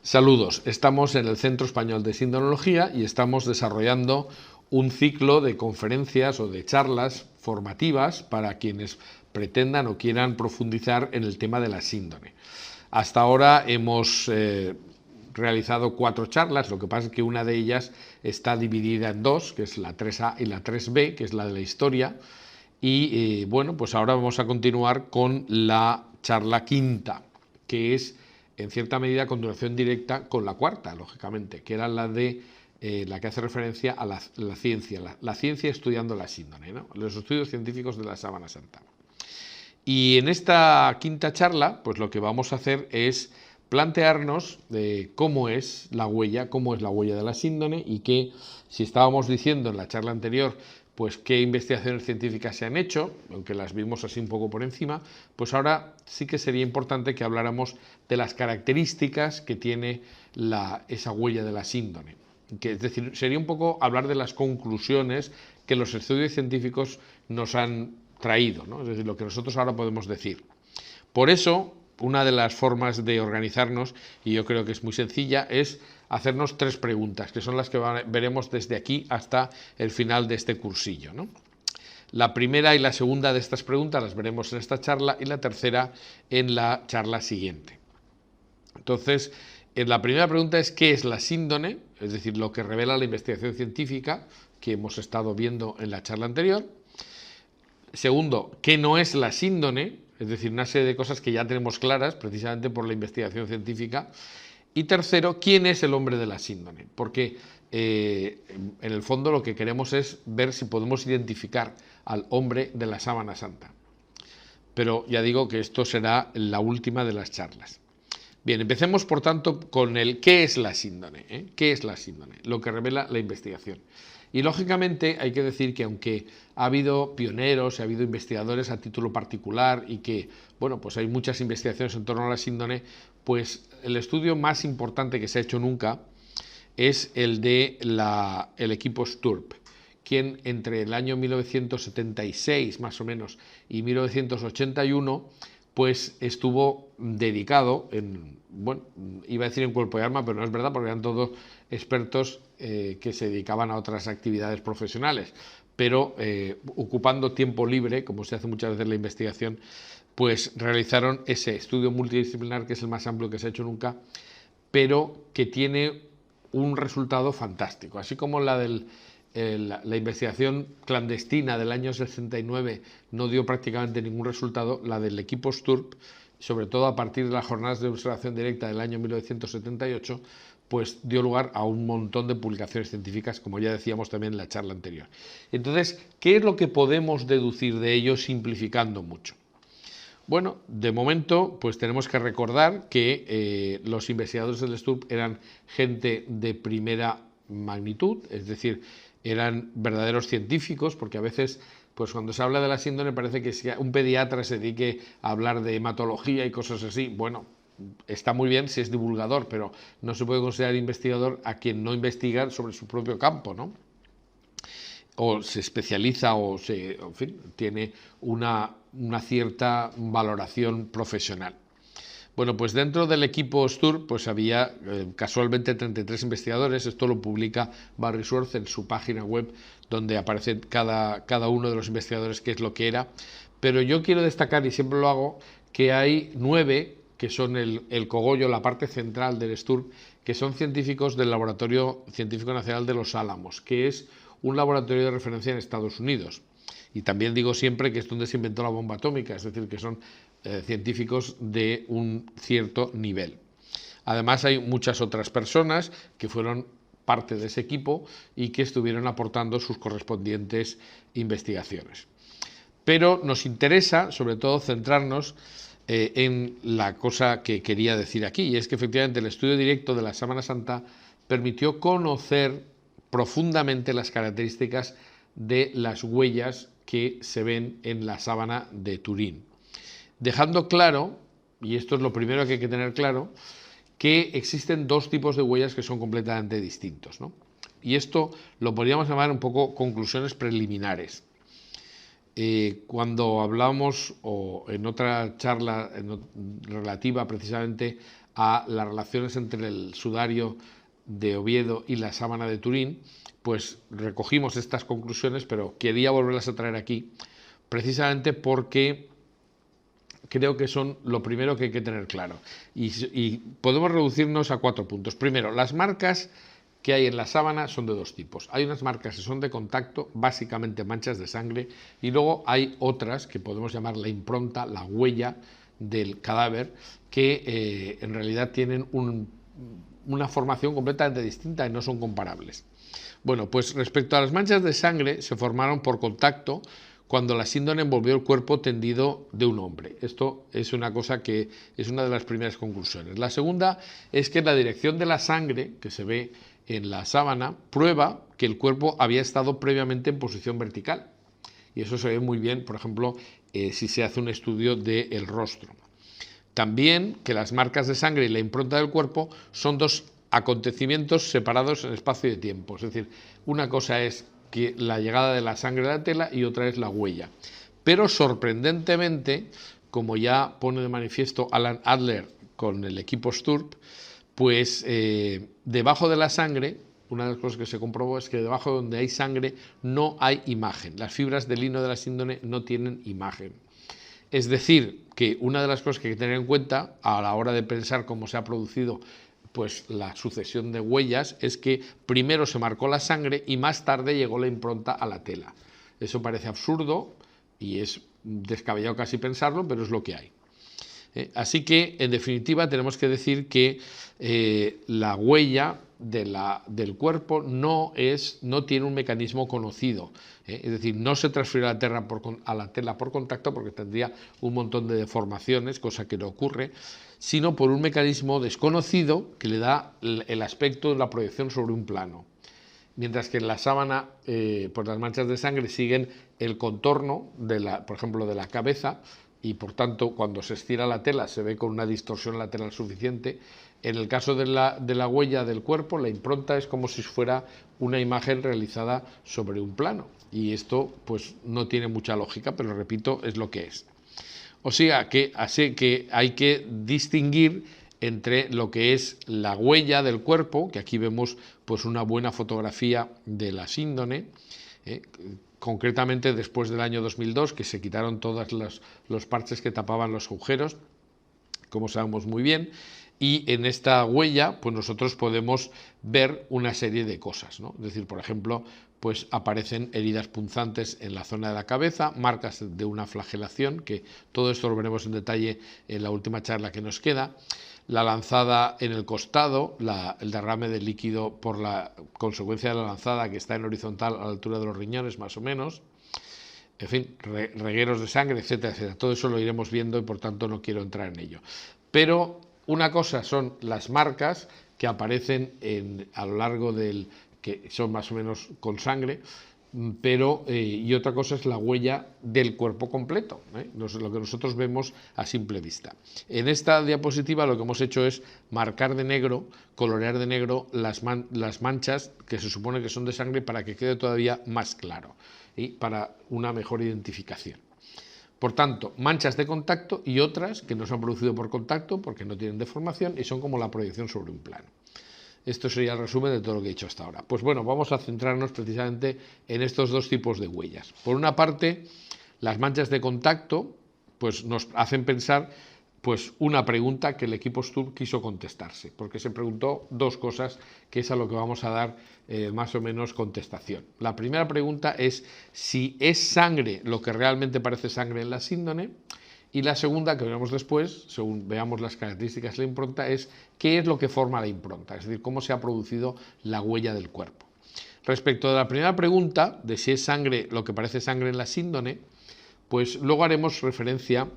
Saludos, estamos en el Centro Español de Sindonología y estamos desarrollando un ciclo de conferencias o de charlas formativas para quienes pretendan o quieran profundizar en el tema de la síndrome. Hasta ahora hemos realizado 4 charlas, lo que pasa es que una de ellas está dividida en 2, que es la 3A y la 3B, que es la de la historia, y bueno, pues ahora vamos a continuar con la charla quinta, que es en cierta medida continuación directa con la cuarta, lógicamente, que era la de la que hace referencia a la ciencia, la ciencia estudiando la síndrome, ¿no? Los estudios científicos de la sábana santa. Y en esta quinta charla, pues lo que vamos a hacer es plantearnos cómo es la huella de la síndrome y que, si estábamos diciendo en la charla anterior, pues qué investigaciones científicas se han hecho, aunque las vimos así un poco por encima, pues ahora sí que sería importante que habláramos de las características que tiene esa huella de la síndrome. Es decir, sería un poco hablar de las conclusiones que los estudios científicos nos han traído, ¿no? Es decir, lo que nosotros ahora podemos decir. Por eso, una de las formas de organizarnos, y yo creo que es muy sencilla, es hacernos 3 preguntas, que son las que veremos desde aquí hasta el final de este cursillo, ¿no? La primera y la segunda de estas preguntas las veremos en esta charla y la tercera en la charla siguiente. Entonces, la primera pregunta es ¿qué es la síndrome? Es decir, lo que revela la investigación científica que hemos estado viendo en la charla anterior. Segundo, ¿qué no es la síndrome? Es decir, una serie de cosas que ya tenemos claras precisamente por la investigación científica. Y tercero, ¿quién es el hombre de la síndrome? Porque en el fondo lo que queremos es ver si podemos identificar al hombre de la sábana santa. Pero ya digo que esto será la última de las charlas. Bien, empecemos por tanto con el ¿qué es la síndrome? ¿Qué es la síndrome? Lo que revela la investigación. Y lógicamente hay que decir que aunque ha habido pioneros, ha habido investigadores a título particular y que, bueno, pues hay muchas investigaciones en torno a la síndrome, pues el estudio más importante que se ha hecho nunca es el de el equipo Sturp, quien entre el año 1976 más o menos y 1981 pues estuvo dedicado bueno, iba a decir en cuerpo y alma, pero no es verdad porque eran todos expertos que se dedicaban a otras actividades profesionales, pero ocupando tiempo libre, como se hace muchas veces en la investigación, pues realizaron ese estudio multidisciplinar que es el más amplio que se ha hecho nunca, pero que tiene un resultado fantástico, así como la investigación clandestina del año 69 no dio prácticamente ningún resultado, la del equipo Sturp, sobre todo a partir de las jornadas de observación directa del año 1978, pues dio lugar a un montón de publicaciones científicas, como ya decíamos también en la charla anterior. Entonces, ¿qué es lo que podemos deducir de ello simplificando mucho? Bueno, de momento, pues tenemos que recordar que los investigadores del Sturp eran gente de primera magnitud, es decir, eran verdaderos científicos, porque a veces, pues cuando se habla de la síndrome parece que si un pediatra se dedique a hablar de hematología y cosas así, bueno, está muy bien si es divulgador, pero no se puede considerar investigador a quien no investiga sobre su propio campo, ¿no? O se especializa o en fin, tiene una cierta valoración profesional. Bueno, pues dentro del equipo Sturp pues había casualmente 33 investigadores, esto lo publica Barry Schwartz en su página web donde aparece cada uno de los investigadores qué es lo que era, pero yo quiero destacar, y siempre lo hago, que hay 9 que son el cogollo, la parte central del Sturp, que son científicos del Laboratorio Científico Nacional de Los Álamos, que es un laboratorio de referencia en Estados Unidos. Y también digo siempre que es donde se inventó la bomba atómica, es decir, que son científicos de un cierto nivel. Además, hay muchas otras personas que fueron parte de ese equipo y que estuvieron aportando sus correspondientes investigaciones. Pero nos interesa, sobre todo, centrarnos en la cosa que quería decir aquí, y es que efectivamente el estudio directo de la sábana santa permitió conocer profundamente las características de las huellas que se ven en la sábana de Turín, dejando claro, y esto es lo primero que hay que tener claro, que existen 2 tipos de huellas que son completamente distintos, ¿no? Y esto lo podríamos llamar un poco conclusiones preliminares. Cuando hablamos, o en otra charla relativa precisamente a las relaciones entre el sudario de Oviedo y la sábana de Turín, pues recogimos estas conclusiones, pero quería volverlas a traer aquí, precisamente porque creo que son lo primero que hay que tener claro. Y podemos reducirnos a 4 puntos. Primero, las marcas que hay en la sábana son de 2 tipos. Hay unas marcas que son de contacto, básicamente manchas de sangre, y luego hay otras que podemos llamar la impronta, la huella del cadáver, que en realidad tienen una formación completamente distinta y no son comparables. Bueno, pues respecto a las manchas de sangre, se formaron por contacto cuando la síndrome envolvió el cuerpo tendido de un hombre. Esto es una cosa que es una de las primeras conclusiones. La segunda es que la dirección de la sangre que se ve en la sábana prueba que el cuerpo había estado previamente en posición vertical. Y eso se ve muy bien, por ejemplo, si se hace un estudio del rostro. También que las marcas de sangre y la impronta del cuerpo son 2 acontecimientos separados en espacio y tiempo. Es decir, una cosa es que la llegada de la sangre a la tela y otra es la huella. Pero sorprendentemente, como ya pone de manifiesto Alan Adler con el equipo Sturp, pues debajo de la sangre, una de las cosas que se comprobó es que debajo de donde hay sangre no hay imagen. Las fibras de lino de la síndrome no tienen imagen. Es decir, que una de las cosas que hay que tener en cuenta a la hora de pensar cómo se ha producido pues la sucesión de huellas es que primero se marcó la sangre y más tarde llegó la impronta a la tela. Eso parece absurdo y es descabellado casi pensarlo, pero es lo que hay. Así que, en definitiva, tenemos que decir que la huella del cuerpo no tiene un mecanismo conocido. Es decir, no se transfiere a la tela por contacto porque tendría un montón de deformaciones, cosa que no ocurre, sino por un mecanismo desconocido que le da el aspecto de la proyección sobre un plano. Mientras que en la sábana, pues las manchas de sangre siguen el contorno, por ejemplo, de la cabeza, y por tanto cuando se estira la tela se ve con una distorsión lateral suficiente. En el caso de la huella del cuerpo, la impronta es como si fuera una imagen realizada sobre un plano, y esto pues no tiene mucha lógica, pero repito, es lo que es. O sea que hay que distinguir entre lo que es la huella del cuerpo, que aquí vemos pues una buena fotografía de la síndrome, concretamente después del año 2002, que se quitaron todos los parches que tapaban los agujeros, como sabemos muy bien, y en esta huella pues nosotros podemos ver una serie de cosas, ¿no? Es decir, por ejemplo, pues aparecen heridas punzantes en la zona de la cabeza, marcas de una flagelación, que todo esto lo veremos en detalle en la última charla que nos queda, la lanzada en el costado, el derrame de líquido por la consecuencia de la lanzada, que está en horizontal a la altura de los riñones más o menos, en fin, regueros de sangre, etcétera, etcétera. Todo eso lo iremos viendo y por tanto no quiero entrar en ello. Pero una cosa son las marcas que aparecen a lo largo que son más o menos con sangre, pero y otra cosa es la huella del cuerpo completo, lo que nosotros vemos a simple vista. En esta diapositiva lo que hemos hecho es marcar de negro, colorear de negro las manchas que se supone que son de sangre para que quede todavía más claro y para una mejor identificación. Por tanto, manchas de contacto y otras que no se han producido por contacto porque no tienen deformación y son como la proyección sobre un plano. Esto sería el resumen de todo lo que he dicho hasta ahora. Pues bueno, vamos a centrarnos precisamente en estos 2 tipos de huellas. Por una parte, las manchas de contacto pues nos hacen pensar pues una pregunta que el equipo Sturp quiso contestarse, porque se preguntó 2 cosas, que es a lo que vamos a dar más o menos contestación. La primera pregunta es si es sangre lo que realmente parece sangre en la síndrome, y la segunda, que veremos después, según veamos las características de la impronta, es qué es lo que forma la impronta, es decir, cómo se ha producido la huella del cuerpo. Respecto de la primera pregunta, de si es sangre lo que parece sangre en la síndrome, pues luego haremos referencia,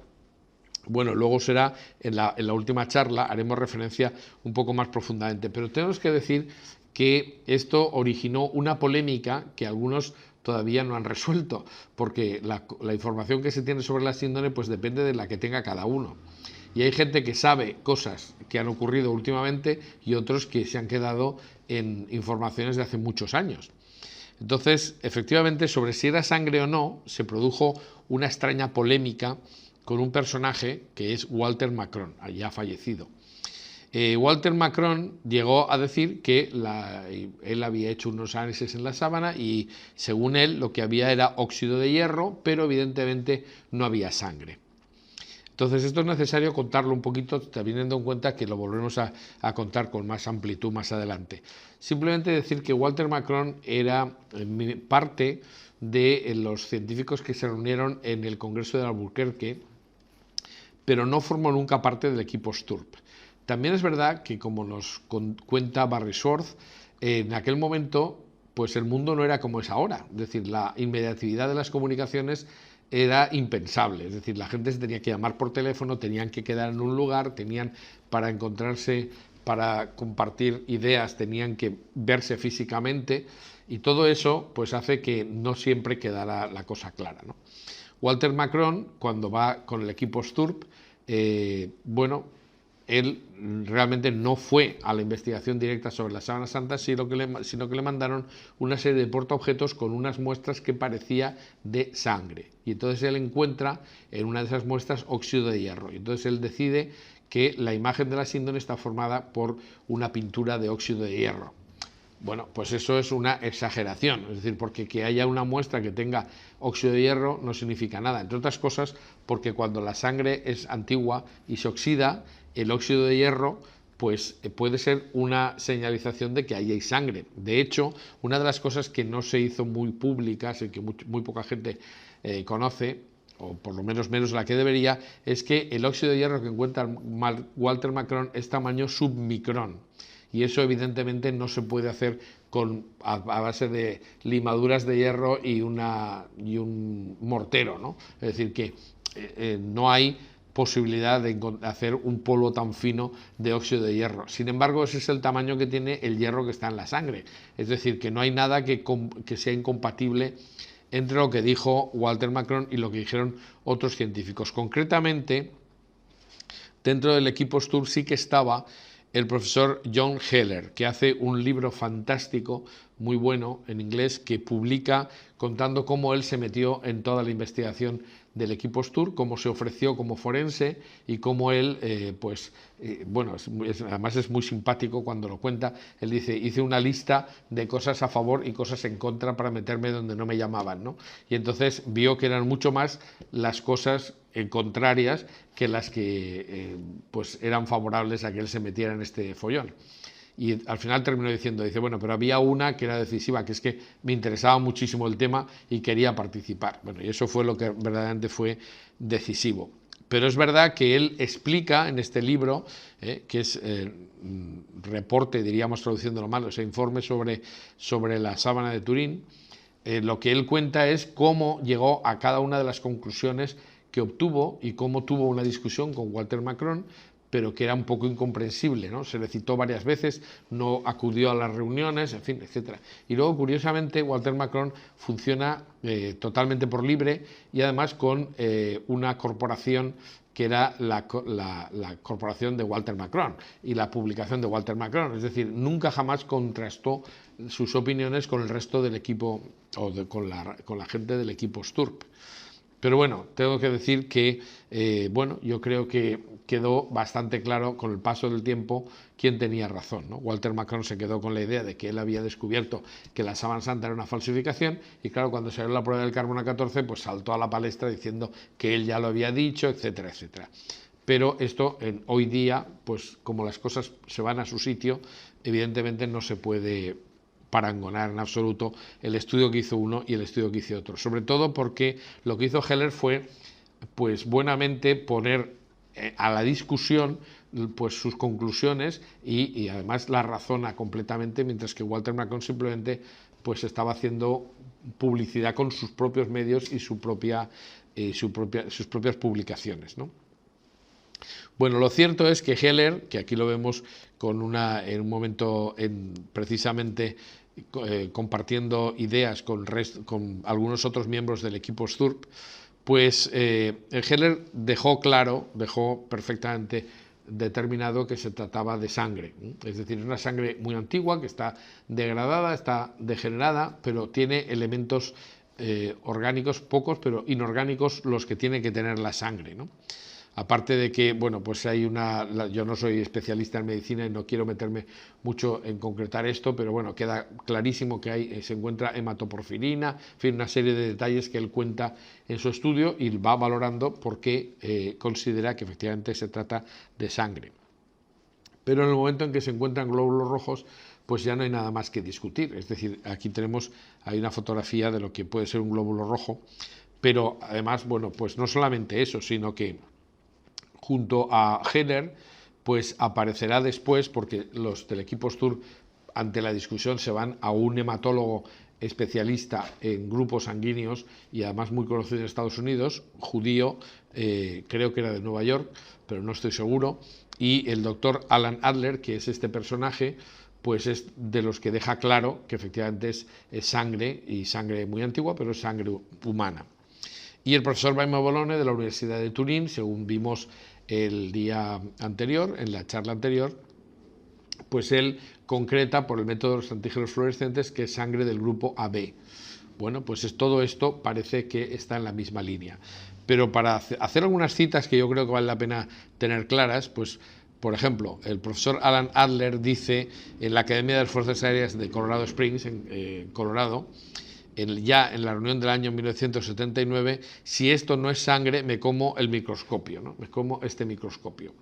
bueno, luego será en la última charla, haremos referencia un poco más profundamente, pero tenemos que decir que esto originó una polémica que algunos todavía no han resuelto, porque la información que se tiene sobre la síndrome pues depende de la que tenga cada uno. Y hay gente que sabe cosas que han ocurrido últimamente y otros que se han quedado en informaciones de hace muchos años. Entonces, efectivamente, sobre si era sangre o no, se produjo una extraña polémica con un personaje que es Walter Macron, ya fallecido. Walter Macron llegó a decir que él había hecho unos análisis en la sábana y según él lo que había era óxido de hierro, pero evidentemente no había sangre. Entonces esto es necesario contarlo un poquito, teniendo en cuenta que lo volveremos a contar con más amplitud más adelante. Simplemente decir que Walter Macron era parte de los científicos que se reunieron en el Congreso de Albuquerque, pero no formó nunca parte del equipo STURP. También es verdad que, como nos cuenta Barry Schwartz, en aquel momento pues el mundo no era como es ahora, es decir, la inmediatividad de las comunicaciones era impensable, es decir, la gente se tenía que llamar por teléfono, tenían que quedar en un lugar, tenían para encontrarse, para compartir ideas, tenían que verse físicamente y todo eso pues hace que no siempre quedara la cosa clara, ¿no? Walter Macron, cuando va con el equipo STURP, bueno, él realmente no fue a la investigación directa sobre la sábana santa, sino que le mandaron una serie de portaobjetos con unas muestras que parecía de sangre. Y entonces él encuentra en una de esas muestras óxido de hierro. Y entonces él decide que la imagen de la síndrome está formada por una pintura de óxido de hierro. Bueno, pues eso es una exageración, es decir, porque que haya una muestra que tenga óxido de hierro no significa nada, entre otras cosas porque cuando la sangre es antigua y se oxida, el óxido de hierro pues puede ser una señalización de que ahí hay sangre. De hecho, una de las cosas que no se hizo muy públicas y que muy poca gente conoce, o por lo menos la que debería, es que el óxido de hierro que encuentra Walter Macron es tamaño submicrón. Y eso evidentemente no se puede hacer a base de limaduras de hierro y un mortero, ¿no? Es decir, que no hay posibilidad de hacer un polvo tan fino de óxido de hierro. Sin embargo, ese es el tamaño que tiene el hierro que está en la sangre. Es decir, que no hay nada que sea incompatible entre lo que dijo Walter Macron y lo que dijeron otros científicos. Concretamente, dentro del equipo STURP sí que estaba el profesor John Heller, que hace un libro fantástico, muy bueno, en inglés, que publica contando cómo él se metió en toda la investigación del equipo STURP, cómo se ofreció como forense y cómo él, bueno, además es muy simpático cuando lo cuenta. Él dice, hice una lista de cosas a favor y cosas en contra para meterme donde no me llamaban, ¿no? Y entonces vio que eran mucho más las cosas contrarias que las que pues eran favorables a que él se metiera en este follón. Y al final terminó diciendo, dice, bueno, pero había una que era decisiva, que es que me interesaba muchísimo el tema y quería participar. Bueno, y eso fue lo que verdaderamente fue decisivo. Pero es verdad que él explica en este libro, que es reporte, diríamos traduciéndolo mal, o sea, informe sobre la sábana de Turín, lo que él cuenta es cómo llegó a cada una de las conclusiones que obtuvo y cómo tuvo una discusión con Walter Macron, pero que era un poco incomprensible, ¿no? Se le citó varias veces, no acudió a las reuniones, en fin, etcétera. Y luego, curiosamente, Walter Macron funciona totalmente por libre y además con una corporación que era la corporación de Walter Macron y la publicación de Walter Macron. Es decir, nunca jamás contrastó sus opiniones con el resto del equipo o con la gente del equipo STURP. Pero bueno, tengo que decir que, bueno, yo creo que quedó bastante claro con el paso del tiempo quién tenía razón, ¿no? Walter Macron se quedó con la idea de que él había descubierto que la sábana santa era una falsificación y claro, cuando salió la prueba del carbono 14, pues saltó a la palestra diciendo que él ya lo había dicho, etcétera, etcétera. Pero esto hoy día, pues como las cosas se van a su sitio, evidentemente no se puede parangonar en absoluto el estudio que hizo uno y el estudio que hizo otro, sobre todo porque lo que hizo Heller fue pues buenamente poner a la discusión pues sus conclusiones y además la razona completamente, mientras que Walter Macron simplemente pues estaba haciendo publicidad con sus propios medios y sus propias publicaciones, ¿no? Bueno, lo cierto es que Heller, que aquí lo vemos en un momento precisamente compartiendo ideas con algunos otros miembros del equipo STURP, pues Heller dejó perfectamente determinado que se trataba de sangre, es decir, es una sangre muy antigua que está degradada, está degenerada, pero tiene elementos orgánicos pocos, pero inorgánicos los que tiene que tener la sangre, ¿no? aparte de que, bueno, pues yo no soy especialista en medicina y no quiero meterme mucho en concretar esto, pero bueno, queda clarísimo que se encuentra hematoporfirina, en fin, una serie de detalles que él cuenta en su estudio y va valorando por qué considera que efectivamente se trata de sangre. Pero en el momento en que se encuentran glóbulos rojos, pues ya no hay nada más que discutir. Es decir, aquí hay una fotografía de lo que puede ser un glóbulo rojo, pero además, bueno, pues no solamente eso, sino que junto a Heller, pues aparecerá después, porque los del equipo STUR, ante la discusión, se van a un hematólogo especialista en grupos sanguíneos y además muy conocido en Estados Unidos, judío, creo que era de Nueva York, pero no estoy seguro, y el doctor Alan Adler, que es este personaje, pues es de los que deja claro que efectivamente es sangre, y sangre muy antigua, pero es sangre humana. Y el profesor Baima Bolone de la Universidad de Turín, según vimos el día anterior, en la charla anterior, pues él concreta por el método de los antígenos fluorescentes que es sangre del grupo AB. Bueno, pues todo esto parece que está en la misma línea. Pero para hacer algunas citas que yo creo que vale la pena tener claras, pues por ejemplo, el profesor Alan Adler dice en la Academia de las Fuerzas Aéreas de Colorado Springs, en Colorado, ya en la reunión del año 1979, si esto no es sangre, me como el microscopio, ¿no? Me como este microscopio.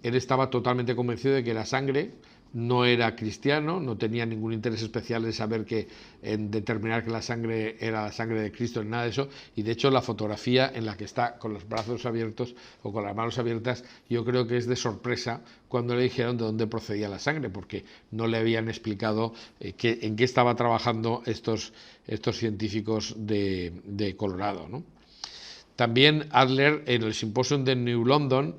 Él estaba totalmente convencido de que la sangre, no era cristiano, no tenía ningún interés especial en determinar que la sangre era la sangre de Cristo, ni nada de eso, y de hecho la fotografía en la que está con los brazos abiertos o con las manos abiertas, yo creo que es de sorpresa cuando le dijeron de dónde procedía la sangre, porque no le habían explicado en qué estaba trabajando estos científicos de Colorado, ¿no? También Adler, en el Symposium de New London,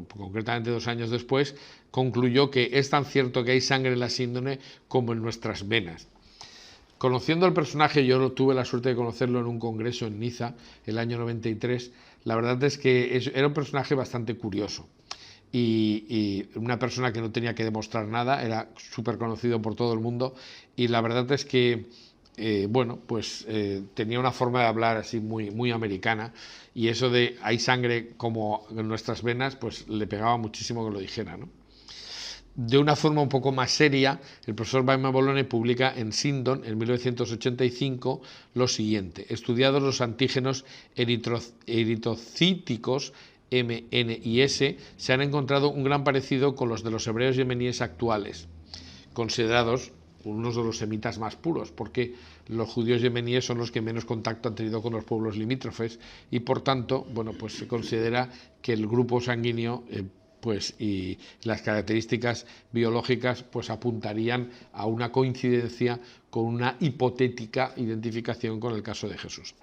concretamente 2 años después, concluyó que es tan cierto que hay sangre en la síndrome como en nuestras venas. Conociendo al personaje, yo tuve la suerte de conocerlo en un congreso en Niza, el año 93, la verdad es que era un personaje bastante curioso. Y una persona que no tenía que demostrar nada, era súper conocido por todo el mundo, y la verdad es que tenía una forma de hablar así muy, muy americana, y eso de hay sangre como en nuestras venas, pues le pegaba muchísimo que lo dijera, ¿no? De una forma un poco más seria, el profesor Baima Bolone publica en Sindon, en 1985, lo siguiente: estudiados los antígenos eritrocíticos M, N y S, se han encontrado un gran parecido con los de los hebreos yemeníes actuales, considerados unos de los semitas más puros, porque los judíos yemeníes son los que menos contacto han tenido con los pueblos limítrofes y por tanto, bueno, pues se considera que el grupo sanguíneo y las características biológicas pues apuntarían a una coincidencia con una hipotética identificación con el caso de Jesús.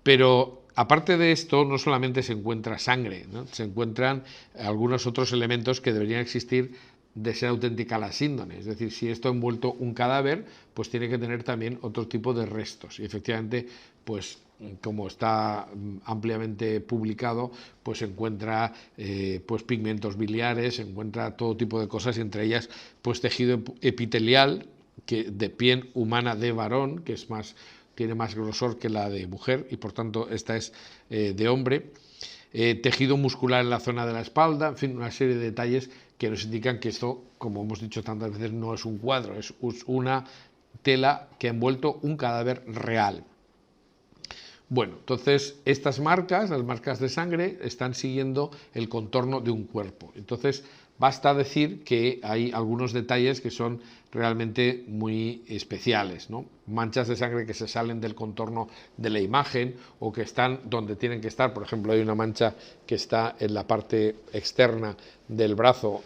Pero aparte de esto, no solamente se encuentra sangre, ¿no? Se encuentran algunos otros elementos que deberían existir de ser auténtica la síndrome. Es decir, si esto ha envuelto un cadáver, pues tiene que tener también otro tipo de restos. Y efectivamente, pues como está ampliamente publicado, pues se encuentra pues pigmentos biliares, se encuentra todo tipo de cosas, y entre ellas pues tejido epitelial de piel humana de varón, que tiene más grosor que la de mujer, y por tanto esta es de hombre. Tejido muscular en la zona de la espalda, en fin, una serie de detalles que nos indican que esto, como hemos dicho tantas veces, no es un cuadro, es una tela que ha envuelto un cadáver real. Bueno, entonces estas marcas, las marcas de sangre, están siguiendo el contorno de un cuerpo. Entonces basta decir que hay algunos detalles que son realmente muy especiales, ¿no? Manchas de sangre que se salen del contorno de la imagen o que están donde tienen que estar. Por ejemplo, hay una mancha que está en la parte externa del brazo,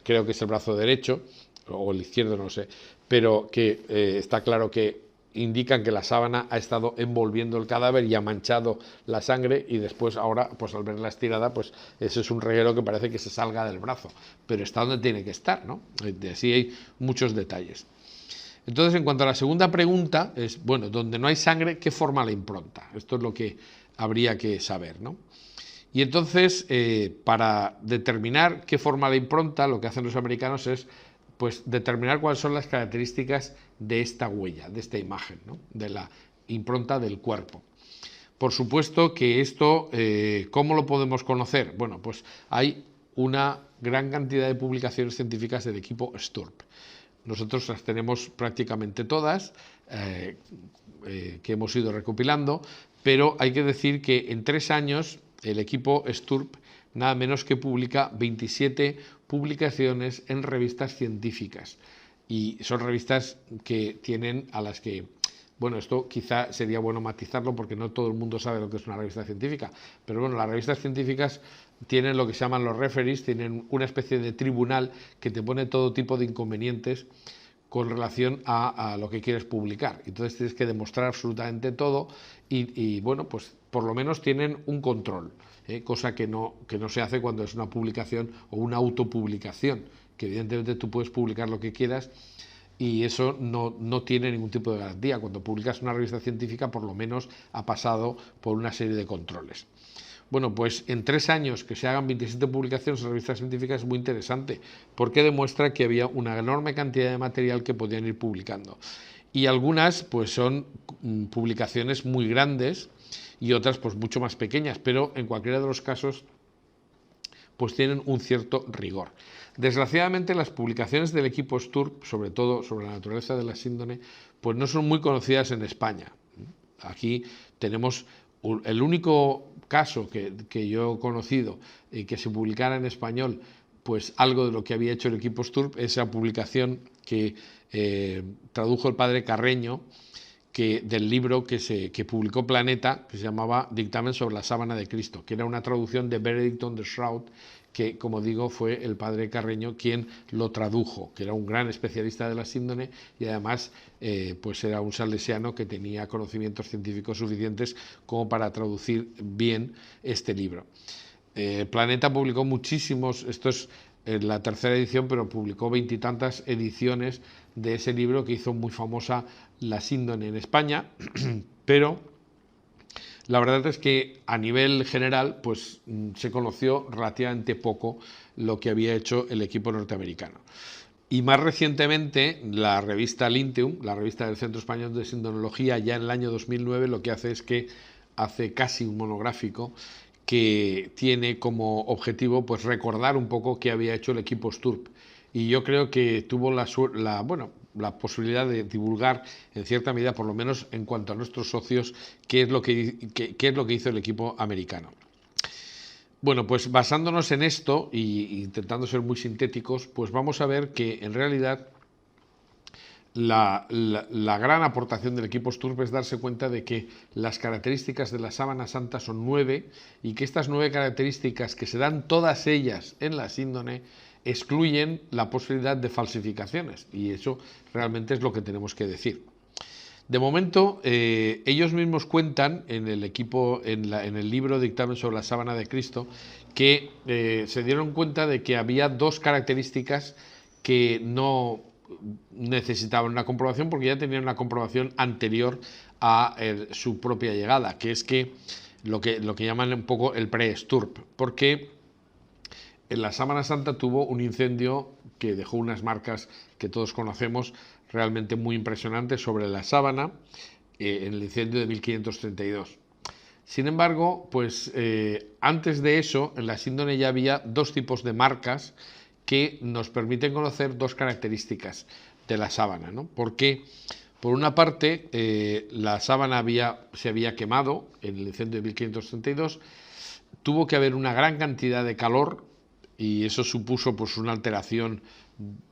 creo que es el brazo derecho o el izquierdo, no sé, pero que está claro que indican que la sábana ha estado envolviendo el cadáver y ha manchado la sangre, y después ahora, pues al verla estirada, pues ese es un reguero que parece que se salga del brazo, pero está donde tiene que estar, ¿no? De así hay muchos detalles. Entonces, en cuanto a la segunda pregunta, es, bueno, donde no hay sangre, ¿qué forma la impronta? Esto es lo que habría que saber, ¿no? Y entonces, para determinar qué forma la impronta, lo que hacen los americanos es pues determinar cuáles son las características de esta huella, de esta imagen, ¿no? De la impronta del cuerpo. Por supuesto que esto, ¿cómo lo podemos conocer? Bueno, pues hay una gran cantidad de publicaciones científicas del equipo STURP. Nosotros las tenemos prácticamente todas, que hemos ido recopilando, pero hay que decir que en 3 años el equipo STURP nada menos que publica 27 publicaciones en revistas científicas. Y son revistas que tienen a las que, bueno, esto quizá sería bueno matizarlo porque no todo el mundo sabe lo que es una revista científica, pero bueno, las revistas científicas tienen lo que se llaman los referees, tienen una especie de tribunal que te pone todo tipo de inconvenientes con relación a lo que quieres publicar. Entonces tienes que demostrar absolutamente todo y bueno, pues por lo menos tienen un control, cosa que no se hace cuando es una publicación o una autopublicación, que evidentemente tú puedes publicar lo que quieras y eso no tiene ningún tipo de garantía. Cuando publicas una revista científica por lo menos ha pasado por una serie de controles. Bueno, pues en 3 años que se hagan 27 publicaciones en revistas científicas es muy interesante, porque demuestra que había una enorme cantidad de material que podían ir publicando. Y algunas pues son publicaciones muy grandes y otras pues mucho más pequeñas, pero en cualquiera de los casos pues tienen un cierto rigor. Desgraciadamente las publicaciones del equipo STURP, sobre todo sobre la naturaleza de la síndrome, pues no son muy conocidas en España. Aquí tenemos el único caso que yo he conocido que se publicara en español, pues algo de lo que había hecho el equipo STURP, esa publicación que tradujo el padre Carreño, del libro que publicó Planeta, que se llamaba Dictamen sobre la sábana de Cristo, que era una traducción de Benedict on the Shroud, que, como digo, fue el padre Carreño quien lo tradujo, que era un gran especialista de la síndrome y además pues era un salesiano que tenía conocimientos científicos suficientes como para traducir bien este libro. Planeta publicó muchísimos, esto es la 3ª edición, pero publicó 20 y tantas ediciones de ese libro que hizo muy famosa la síndrome en España, pero la verdad es que a nivel general pues se conoció relativamente poco lo que había hecho el equipo norteamericano. Y más recientemente la revista Linteum, la revista del Centro Español de Sindonología, ya en el año 2009 lo que hace es que hace casi un monográfico que tiene como objetivo pues recordar un poco qué había hecho el equipo STURP. Y yo creo que tuvo la posibilidad de divulgar en cierta medida, por lo menos en cuanto a nuestros socios, qué es lo que hizo el equipo americano. Bueno, pues basándonos en esto e intentando ser muy sintéticos, pues vamos a ver que en realidad la gran aportación del equipo STURP es darse cuenta de que las características de la sábana santa son 9 y que estas 9 características que se dan todas ellas en la síndrome excluyen la posibilidad de falsificaciones y eso realmente es lo que tenemos que decir. De momento, ellos mismos cuentan en el libro Dictamen sobre la sábana de Cristo que se dieron cuenta de que había 2 características que no necesitaban una comprobación porque ya tenían una comprobación anterior a su propia llegada, que es que lo que llaman un poco el pre-STURP, porque en la Sábana Santa tuvo un incendio que dejó unas marcas que todos conocemos realmente muy impresionantes sobre la sábana en el incendio de 1532. Sin embargo, pues antes de eso, en la síndrome ya había 2 tipos de marcas que nos permiten conocer 2 características de la sábana, ¿no? Porque, por una parte, la sábana se había quemado en el incendio de 1532, tuvo que haber una gran cantidad de calor y eso supuso pues una alteración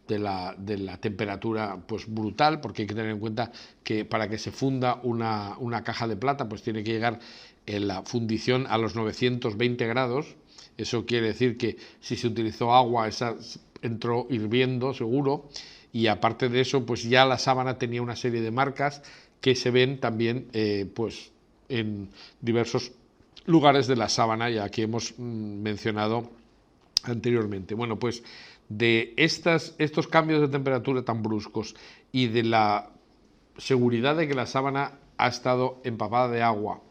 de la temperatura pues brutal, porque hay que tener en cuenta que para que se funda una caja de plata pues tiene que llegar en la fundición a los 920 grados. Eso quiere decir que si se utilizó agua, esa entró hirviendo seguro, y aparte de eso pues ya la sábana tenía una serie de marcas que se ven también pues en diversos lugares de la sábana, ya que hemos mencionado anteriormente. Bueno, pues de estos cambios de temperatura tan bruscos y de la seguridad de que la sábana ha estado empapada de agua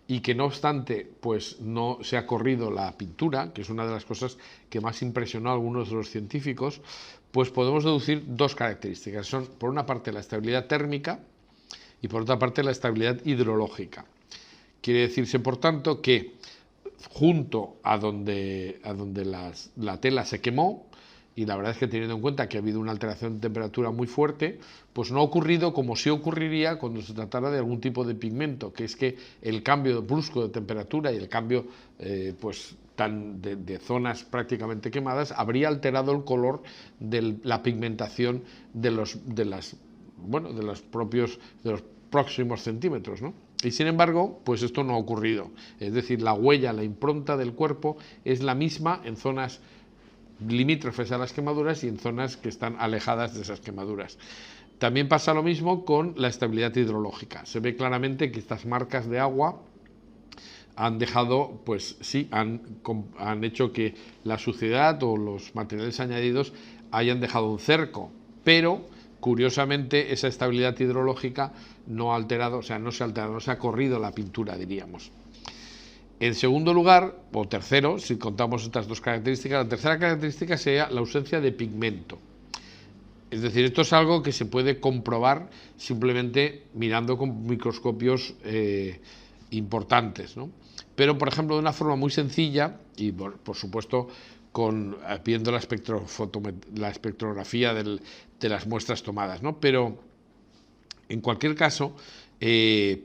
y que no obstante pues no se ha corrido la pintura, que es una de las cosas que más impresionó a algunos de los científicos, pues podemos deducir 2 características. Son por una parte la estabilidad térmica y por otra parte la estabilidad hidrológica, Quiere decirse, por tanto, que junto a donde la tela se quemó, y la verdad es que teniendo en cuenta que ha habido una alteración de temperatura muy fuerte, pues no ha ocurrido como sí ocurriría cuando se tratara de algún tipo de pigmento, que es que el cambio brusco de temperatura y el cambio pues de zonas prácticamente quemadas habría alterado el color de la pigmentación de los próximos centímetros, ¿no? Y sin embargo, pues esto no ha ocurrido. Es decir, la huella, la impronta del cuerpo es la misma en zonas limítrofes a las quemaduras y en zonas que están alejadas de esas quemaduras. También pasa lo mismo con la estabilidad hidrológica. Se ve claramente que estas marcas de agua han dejado, pues sí, han hecho que la suciedad o los materiales añadidos hayan dejado un cerco, pero curiosamente esa estabilidad hidrológica no ha alterado, o sea, no se ha alterado, no se ha corrido la pintura, diríamos. En segundo lugar, o tercero, si contamos estas dos características, la tercera característica sería la ausencia de pigmento. Es decir, esto es algo que se puede comprobar simplemente mirando con microscopios importantes, ¿no? Pero, por ejemplo, de una forma muy sencilla, y por supuesto viendo la espectrografía de las muestras tomadas, ¿no? Pero, en cualquier caso,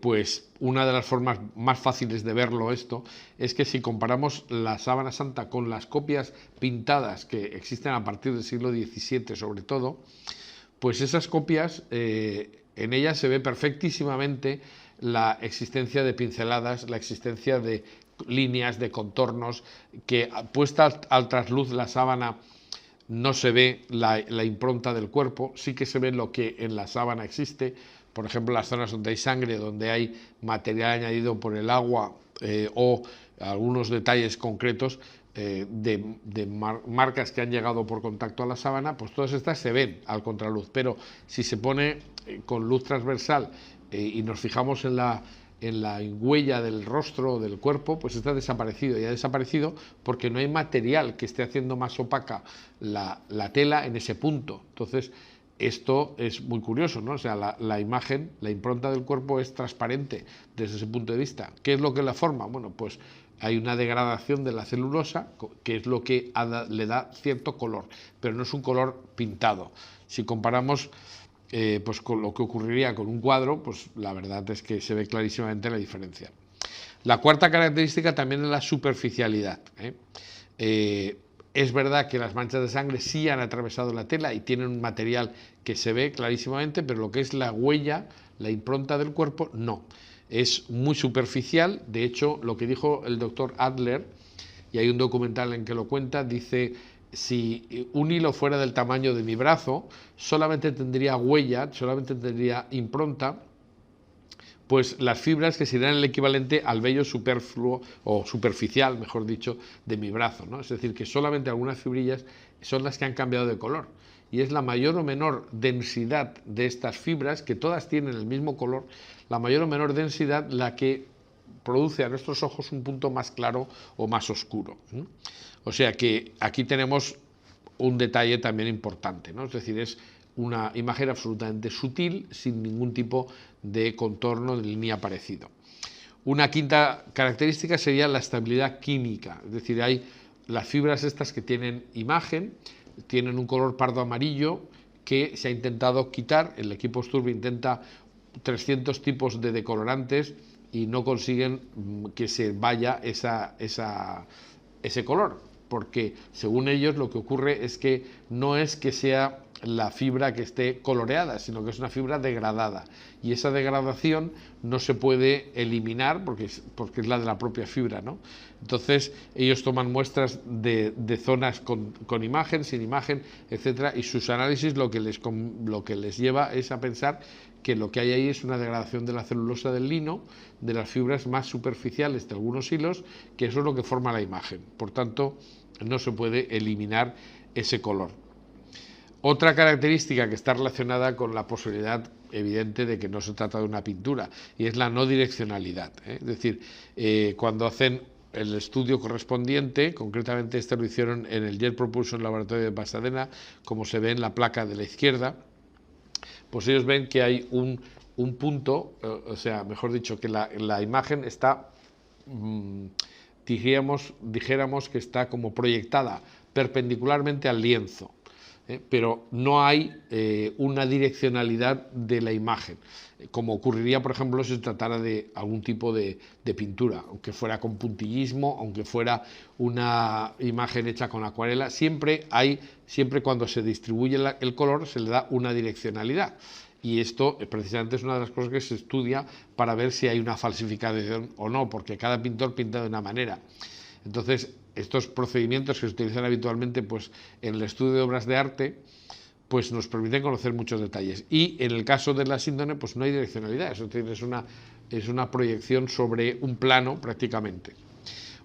pues una de las formas más fáciles de verlo esto es que si comparamos la sábana santa con las copias pintadas que existen a partir del siglo XVII sobre todo, pues esas copias, en ellas se ve perfectísimamente la existencia de pinceladas, la existencia de líneas, de contornos, que puesta al trasluz la sábana no se ve la impronta del cuerpo, sí que se ve lo que en la sábana existe. Por ejemplo, las zonas donde hay sangre, donde hay material añadido por el agua o algunos detalles concretos de marcas que han llegado por contacto a la sábana, pues todas estas se ven al contraluz. Pero si se pone con luz transversal y nos fijamos en la huella del rostro o del cuerpo, pues está desaparecido, y ha desaparecido porque no hay material que esté haciendo más opaca la tela en ese punto. Entonces, esto es muy curioso, ¿no? O sea, la imagen, la impronta del cuerpo es transparente desde ese punto de vista. ¿Qué es lo que la forma? Bueno, pues hay una degradación de la celulosa, que es lo que le da cierto color, pero no es un color pintado. Si comparamos pues con lo que ocurriría con un cuadro, pues la verdad es que se ve clarísimamente la diferencia. La cuarta característica también es la superficialidad. Es verdad que las manchas de sangre sí han atravesado la tela y tienen un material que se ve clarísimamente, pero lo que es la huella, la impronta del cuerpo, no. Es muy superficial. De hecho, lo que dijo el doctor Adler, y hay un documental en que lo cuenta, dice: si un hilo fuera del tamaño de mi brazo, solamente tendría huella, solamente tendría impronta, pues las fibras que serían el equivalente al vello superfluo o superficial, mejor dicho, de mi brazo, ¿no? Es decir, que solamente algunas fibrillas son las que han cambiado de color, y es la mayor o menor densidad de estas fibras, que todas tienen el mismo color, la mayor o menor densidad la que produce a nuestros ojos un punto más claro o más oscuro. O sea que aquí tenemos un detalle también importante, ¿no? Es decir, es una imagen absolutamente sutil, sin ningún tipo de contorno de línea parecido. Una quinta característica sería la estabilidad química, es decir, hay las fibras estas que tienen imagen, tienen un color pardo amarillo que se ha intentado quitar. El equipo Sturbe intenta 300 tipos de decolorantes y no consiguen que se vaya ese color, porque según ellos lo que ocurre es que no es que sea la fibra que esté coloreada, sino que es una fibra degradada, y esa degradación no se puede eliminar porque es la de la propia fibra, ¿no? Entonces ellos toman muestras de zonas con imagen, sin imagen, etcétera, y sus análisis lo que les lleva es a pensar que lo que hay ahí es una degradación de la celulosa del lino, de las fibras más superficiales de algunos hilos, que eso es lo que forma la imagen. Por tanto, no se puede eliminar ese color. Otra característica que está relacionada con la posibilidad evidente de que no se trata de una pintura, y es la no direccionalidad. Es decir, cuando hacen el estudio correspondiente, concretamente este lo hicieron en el Jet Propulsion Laboratory de Pasadena, como se ve en la placa de la izquierda, pues ellos ven que hay un un punto, o sea, mejor dicho, que la imagen está, dijéramos que está como proyectada perpendicularmente al lienzo, pero no hay una direccionalidad de la imagen, como ocurriría, por ejemplo, si se tratara de algún tipo de pintura, aunque fuera con puntillismo, aunque fuera una imagen hecha con acuarela, siempre cuando se distribuye el color se le da una direccionalidad. Y esto precisamente es una de las cosas que se estudia para ver si hay una falsificación o no, porque cada pintor pinta de una manera. Entonces, estos procedimientos que se utilizan habitualmente pues, en el estudio de obras de arte, pues nos permiten conocer muchos detalles. Y en el caso de la síndone, pues no hay direccionalidad, es una proyección sobre un plano prácticamente.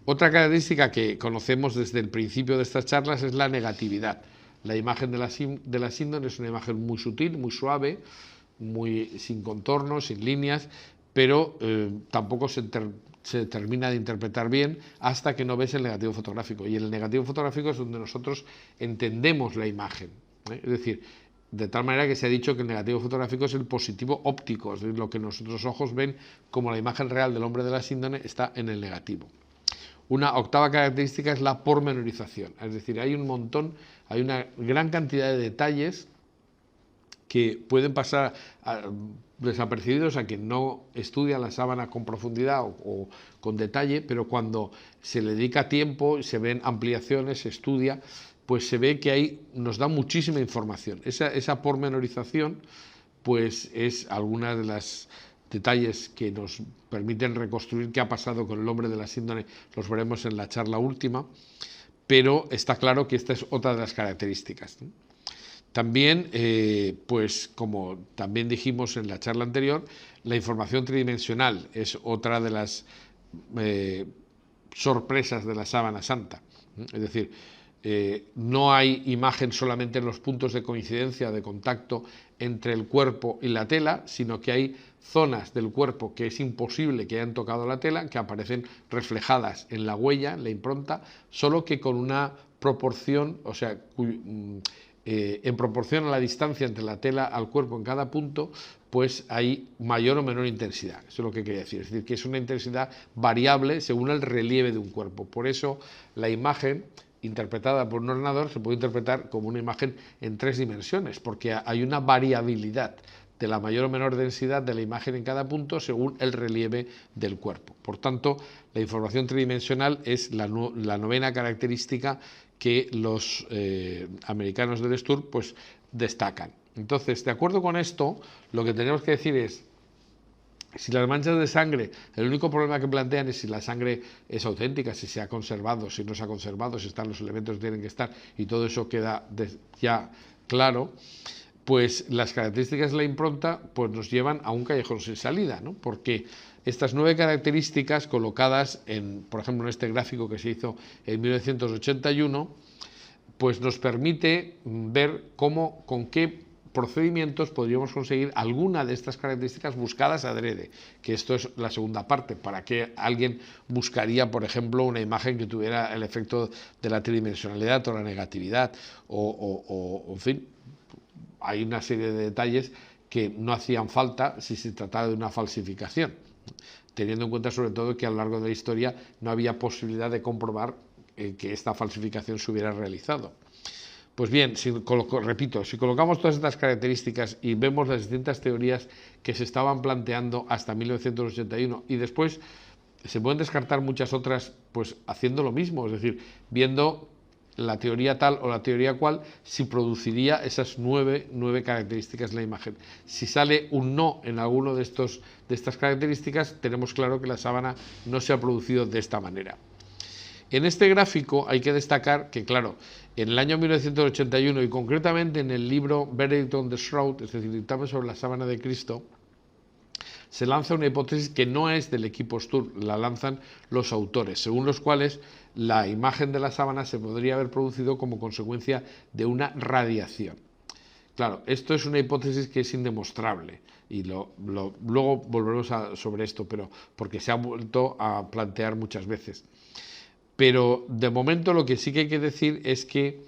Otra característica que conocemos desde el principio de estas charlas es la negatividad. La imagen de la síndone es una imagen muy sutil, muy suave, sin contornos, sin líneas, pero tampoco se termina de interpretar bien hasta que no ves el negativo fotográfico. Y en el negativo fotográfico es donde nosotros entendemos la imagen. Es decir, de tal manera que se ha dicho que el negativo fotográfico es el positivo óptico, es decir, lo que nuestros ojos ven como la imagen real del hombre de la síndone está en el negativo. Una octava característica es la pormenorización, es decir, hay una gran cantidad de detalles que pueden pasar desapercibidos a quien no estudia la sábana con profundidad o con detalle, pero cuando se le dedica tiempo, se ven ampliaciones, se estudia, pues se ve que nos da muchísima información. Esa pormenorización pues es alguna de las detalles que nos permiten reconstruir qué ha pasado con el hombre de la síndone, los veremos en la charla última, pero está claro que esta es otra de las características, ¿no? También, pues como también dijimos en la charla anterior, la información tridimensional es otra de las sorpresas de la sábana santa. Es decir, no hay imagen solamente en los puntos de coincidencia, de contacto entre el cuerpo y la tela, sino que hay zonas del cuerpo que es imposible que hayan tocado la tela, que aparecen reflejadas en la huella, en la impronta, solo que con una proporción, o sea, en proporción a la distancia entre la tela al cuerpo en cada punto, pues hay mayor o menor intensidad. Eso es lo que quería decir. Es decir, que es una intensidad variable según el relieve de un cuerpo. Por eso la imagen interpretada por un ordenador se puede interpretar como una imagen en 3 dimensiones, porque hay una variabilidad de la mayor o menor densidad de la imagen en cada punto según el relieve del cuerpo. Por tanto, la información tridimensional es la novena característica que los americanos del STUR pues destacan. Entonces, de acuerdo con esto, lo que tenemos que decir es, si las manchas de sangre, el único problema que plantean es si la sangre es auténtica, si se ha conservado, si no se ha conservado, si están los elementos que tienen que estar, y todo eso queda ya claro, pues las características de la impronta pues nos llevan a un callejón sin salida, ¿no? Porque estas 9 características colocadas por ejemplo, en este gráfico que se hizo en 1981, pues nos permite ver con qué procedimientos podríamos conseguir alguna de estas características buscadas adrede, que esto es la segunda parte, para que alguien buscaría, por ejemplo, una imagen que tuviera el efecto de la tridimensionalidad o la negatividad, en fin, hay una serie de detalles que no hacían falta si se trataba de una falsificación, teniendo en cuenta sobre todo que a lo largo de la historia no había posibilidad de comprobar que esta falsificación se hubiera realizado. Pues bien, repito, si colocamos todas estas características y vemos las distintas teorías que se estaban planteando hasta 1981 y después se pueden descartar muchas otras pues haciendo lo mismo, es decir, viendo la teoría tal o la teoría cual, si produciría esas nueve características de la imagen. Si sale un no en alguno de estas características, tenemos claro que la sábana no se ha producido de esta manera. En este gráfico hay que destacar que, claro, en el año 1981 y concretamente en el libro Verdict on the Shroud, es decir, dictamen sobre la sábana de Cristo, se lanza una hipótesis que no es del equipo STUR, la lanzan los autores, según los cuales la imagen de la sábana se podría haber producido como consecuencia de una radiación. Claro, esto es una hipótesis que es indemostrable y luego volveremos sobre esto, pero porque se ha vuelto a plantear muchas veces. Pero de momento lo que sí que hay que decir es que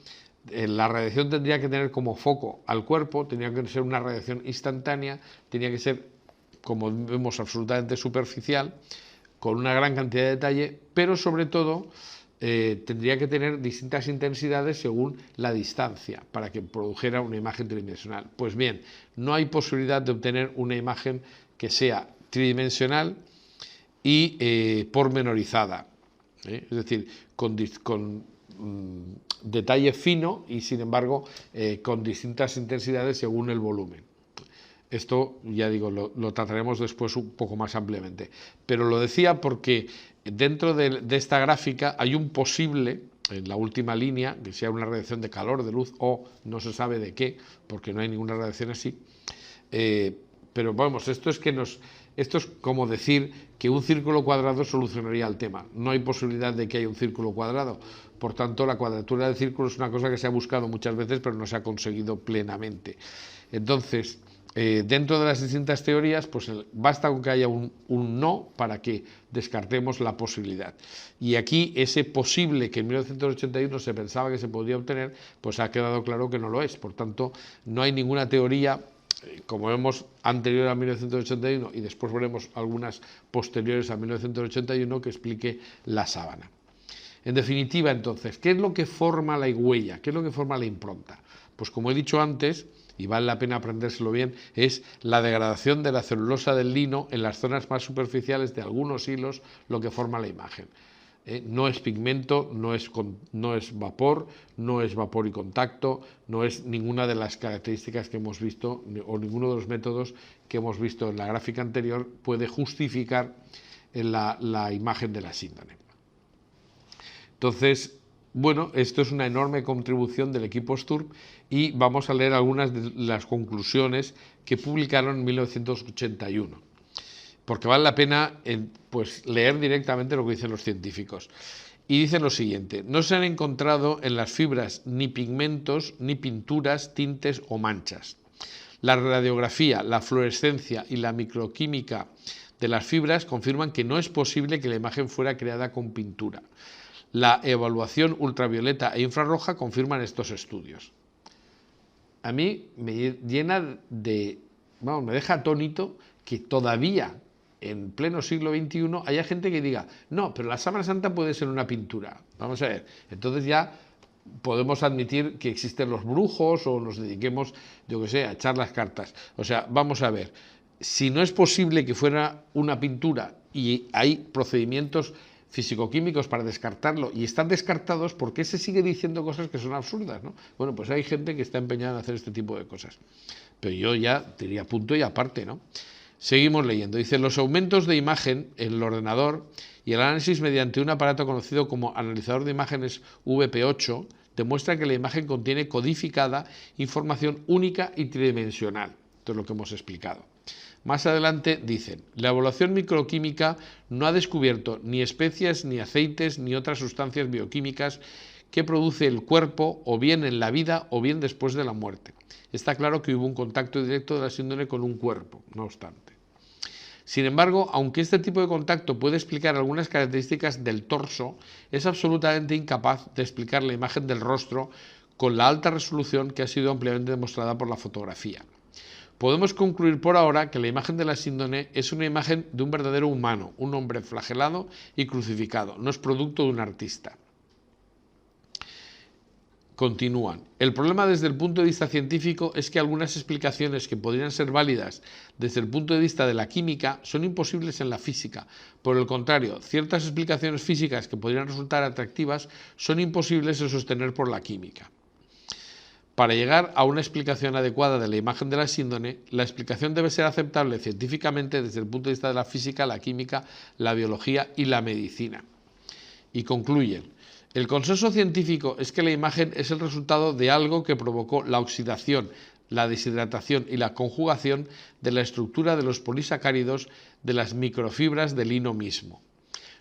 la radiación tendría que tener como foco al cuerpo, tenía que ser una radiación instantánea, tenía que ser como vemos, absolutamente superficial, con una gran cantidad de detalle, pero sobre todo tendría que tener distintas intensidades según la distancia para que produjera una imagen tridimensional. Pues bien, no hay posibilidad de obtener una imagen que sea tridimensional y pormenorizada, es decir, con detalle fino y sin embargo con distintas intensidades según el volumen. Esto, ya digo, lo trataremos después un poco más ampliamente. Pero lo decía porque dentro de esta gráfica hay un posible, en la última línea, que sea una radiación de calor, de luz, o no se sabe de qué, porque no hay ninguna radiación así. Pero vamos, esto es como decir que un círculo cuadrado solucionaría el tema. No hay posibilidad de que haya un círculo cuadrado. Por tanto, la cuadratura del círculo es una cosa que se ha buscado muchas veces, pero no se ha conseguido plenamente. Entonces, dentro de las distintas teorías, pues basta con que haya un no para que descartemos la posibilidad. Y aquí ese posible que en 1981 se pensaba que se podía obtener, pues ha quedado claro que no lo es. Por tanto, no hay ninguna teoría, como vemos, anterior a 1981 y después veremos algunas posteriores a 1981 que explique la sábana. En definitiva, entonces, ¿qué es lo que forma la huella? ¿Qué es lo que forma la impronta? Pues como he dicho antes, y vale la pena aprendérselo bien, es la degradación de la celulosa del lino en las zonas más superficiales de algunos hilos, lo que forma la imagen. No es pigmento, no es vapor, no es vapor y contacto, no es ninguna de las características que hemos visto o ninguno de los métodos que hemos visto en la gráfica anterior puede justificar la imagen de la síndrome. Entonces, bueno, esto es una enorme contribución del equipo Sturm y vamos a leer algunas de las conclusiones que publicaron en 1981, porque vale la pena pues, leer directamente lo que dicen los científicos. Y dicen lo siguiente: no se han encontrado en las fibras ni pigmentos, ni pinturas, tintes o manchas. La radiografía, la fluorescencia y la microquímica de las fibras confirman que no es posible que la imagen fuera creada con pintura. La evaluación ultravioleta e infrarroja confirman estos estudios. A mí me llena de... Vamos, me deja atónito que todavía en pleno siglo XXI haya gente que diga, no, pero la sábana santa puede ser una pintura. Vamos a ver, entonces ya podemos admitir que existen los brujos o nos dediquemos, yo que sé, a echar las cartas. O sea, vamos a ver, si no es posible que fuera una pintura y hay procedimientos físico-químicos para descartarlo y están descartados, ¿por qué se sigue diciendo cosas que son absurdas, ¿no? Bueno, pues hay gente que está empeñada en hacer este tipo de cosas. Pero yo ya diría punto y aparte, ¿no? Seguimos leyendo. Dice, los aumentos de imagen en el ordenador y el análisis mediante un aparato conocido como analizador de imágenes VP8 demuestra que la imagen contiene codificada información única y tridimensional. Esto es lo que hemos explicado. Más adelante dicen, la evaluación microquímica no ha descubierto ni especies, ni aceites, ni otras sustancias bioquímicas que produce el cuerpo o bien en la vida o bien después de la muerte. Está claro que hubo un contacto directo de la síndrome con un cuerpo, no obstante. Sin embargo, aunque este tipo de contacto puede explicar algunas características del torso, es absolutamente incapaz de explicar la imagen del rostro con la alta resolución que ha sido ampliamente demostrada por la fotografía. Podemos concluir por ahora que la imagen de la síndrome es una imagen de un verdadero humano, un hombre flagelado y crucificado, no es producto de un artista. Continúan. El problema desde el punto de vista científico es que algunas explicaciones que podrían ser válidas desde el punto de vista de la química son imposibles en la física. Por el contrario, ciertas explicaciones físicas que podrían resultar atractivas son imposibles de sostener por la química. Para llegar a una explicación adecuada de la imagen de la síndrome, la explicación debe ser aceptable científicamente desde el punto de vista de la física, la química, la biología y la medicina. Y concluyen. El consenso científico es que la imagen es el resultado de algo que provocó la oxidación, la deshidratación y la conjugación de la estructura de los polisacáridos de las microfibras del lino mismo.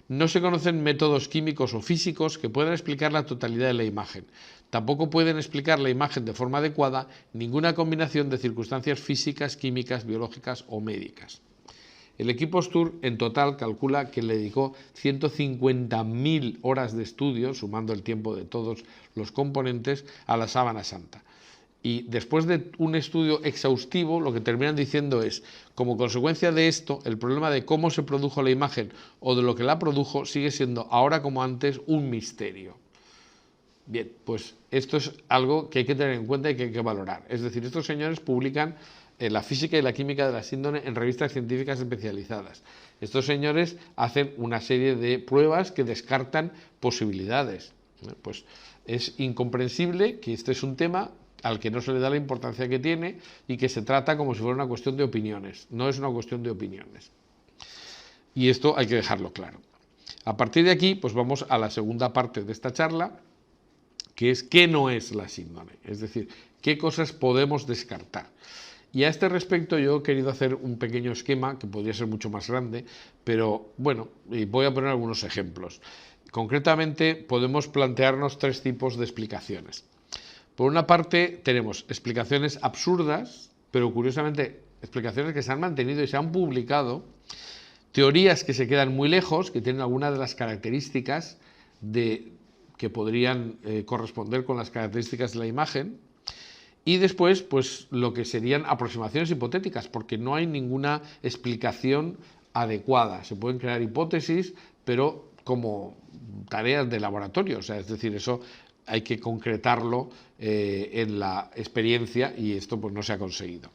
No se conocen métodos químicos o físicos que puedan explicar la totalidad de la imagen. Tampoco pueden explicar la imagen de forma adecuada ninguna combinación de circunstancias físicas, químicas, biológicas o médicas. El equipo Sturm en total calcula que le dedicó 150.000 horas de estudio, sumando el tiempo de todos los componentes, a la sábana santa. Y después de un estudio exhaustivo, lo que terminan diciendo es, como consecuencia de esto, el problema de cómo se produjo la imagen o de lo que la produjo sigue siendo, ahora como antes, un misterio. Bien, pues esto es algo que hay que tener en cuenta y que hay que valorar. Es decir, estos señores publican la física y la química de la síndrome en revistas científicas especializadas. Estos señores hacen una serie de pruebas que descartan posibilidades. Pues es incomprensible que este es un tema al que no se le da la importancia que tiene y que se trata como si fuera una cuestión de opiniones. No es una cuestión de opiniones. Y esto hay que dejarlo claro. A partir de aquí, pues vamos a la segunda parte de esta charla, que es qué no es la síndrome, es decir, qué cosas podemos descartar. Y a este respecto yo he querido hacer un pequeño esquema que podría ser mucho más grande, pero bueno, voy a poner algunos ejemplos. Concretamente podemos plantearnos tres tipos de explicaciones. Por una parte tenemos explicaciones absurdas, pero curiosamente explicaciones que se han mantenido y se han publicado, teorías que se quedan muy lejos, que tienen alguna de las características que podrían corresponder con las características de la imagen, y después pues lo que serían aproximaciones hipotéticas, porque no hay ninguna explicación adecuada. Se pueden crear hipótesis, pero como tareas de laboratorio, o sea, es decir, eso hay que concretarlo en la experiencia y esto pues no se ha conseguido.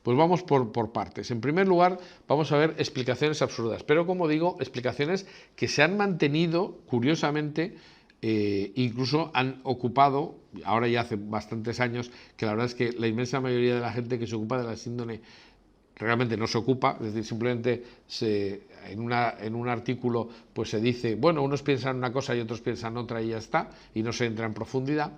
Pues vamos por partes. En primer lugar, vamos a ver explicaciones absurdas, pero como digo, explicaciones que se han mantenido, curiosamente, incluso han ocupado, ahora ya hace bastantes años, que la verdad es que la inmensa mayoría de la gente que se ocupa de la síndrome realmente no se ocupa, es decir, simplemente en un artículo pues se dice, bueno, unos piensan una cosa y otros piensan otra y ya está, y no se entra en profundidad.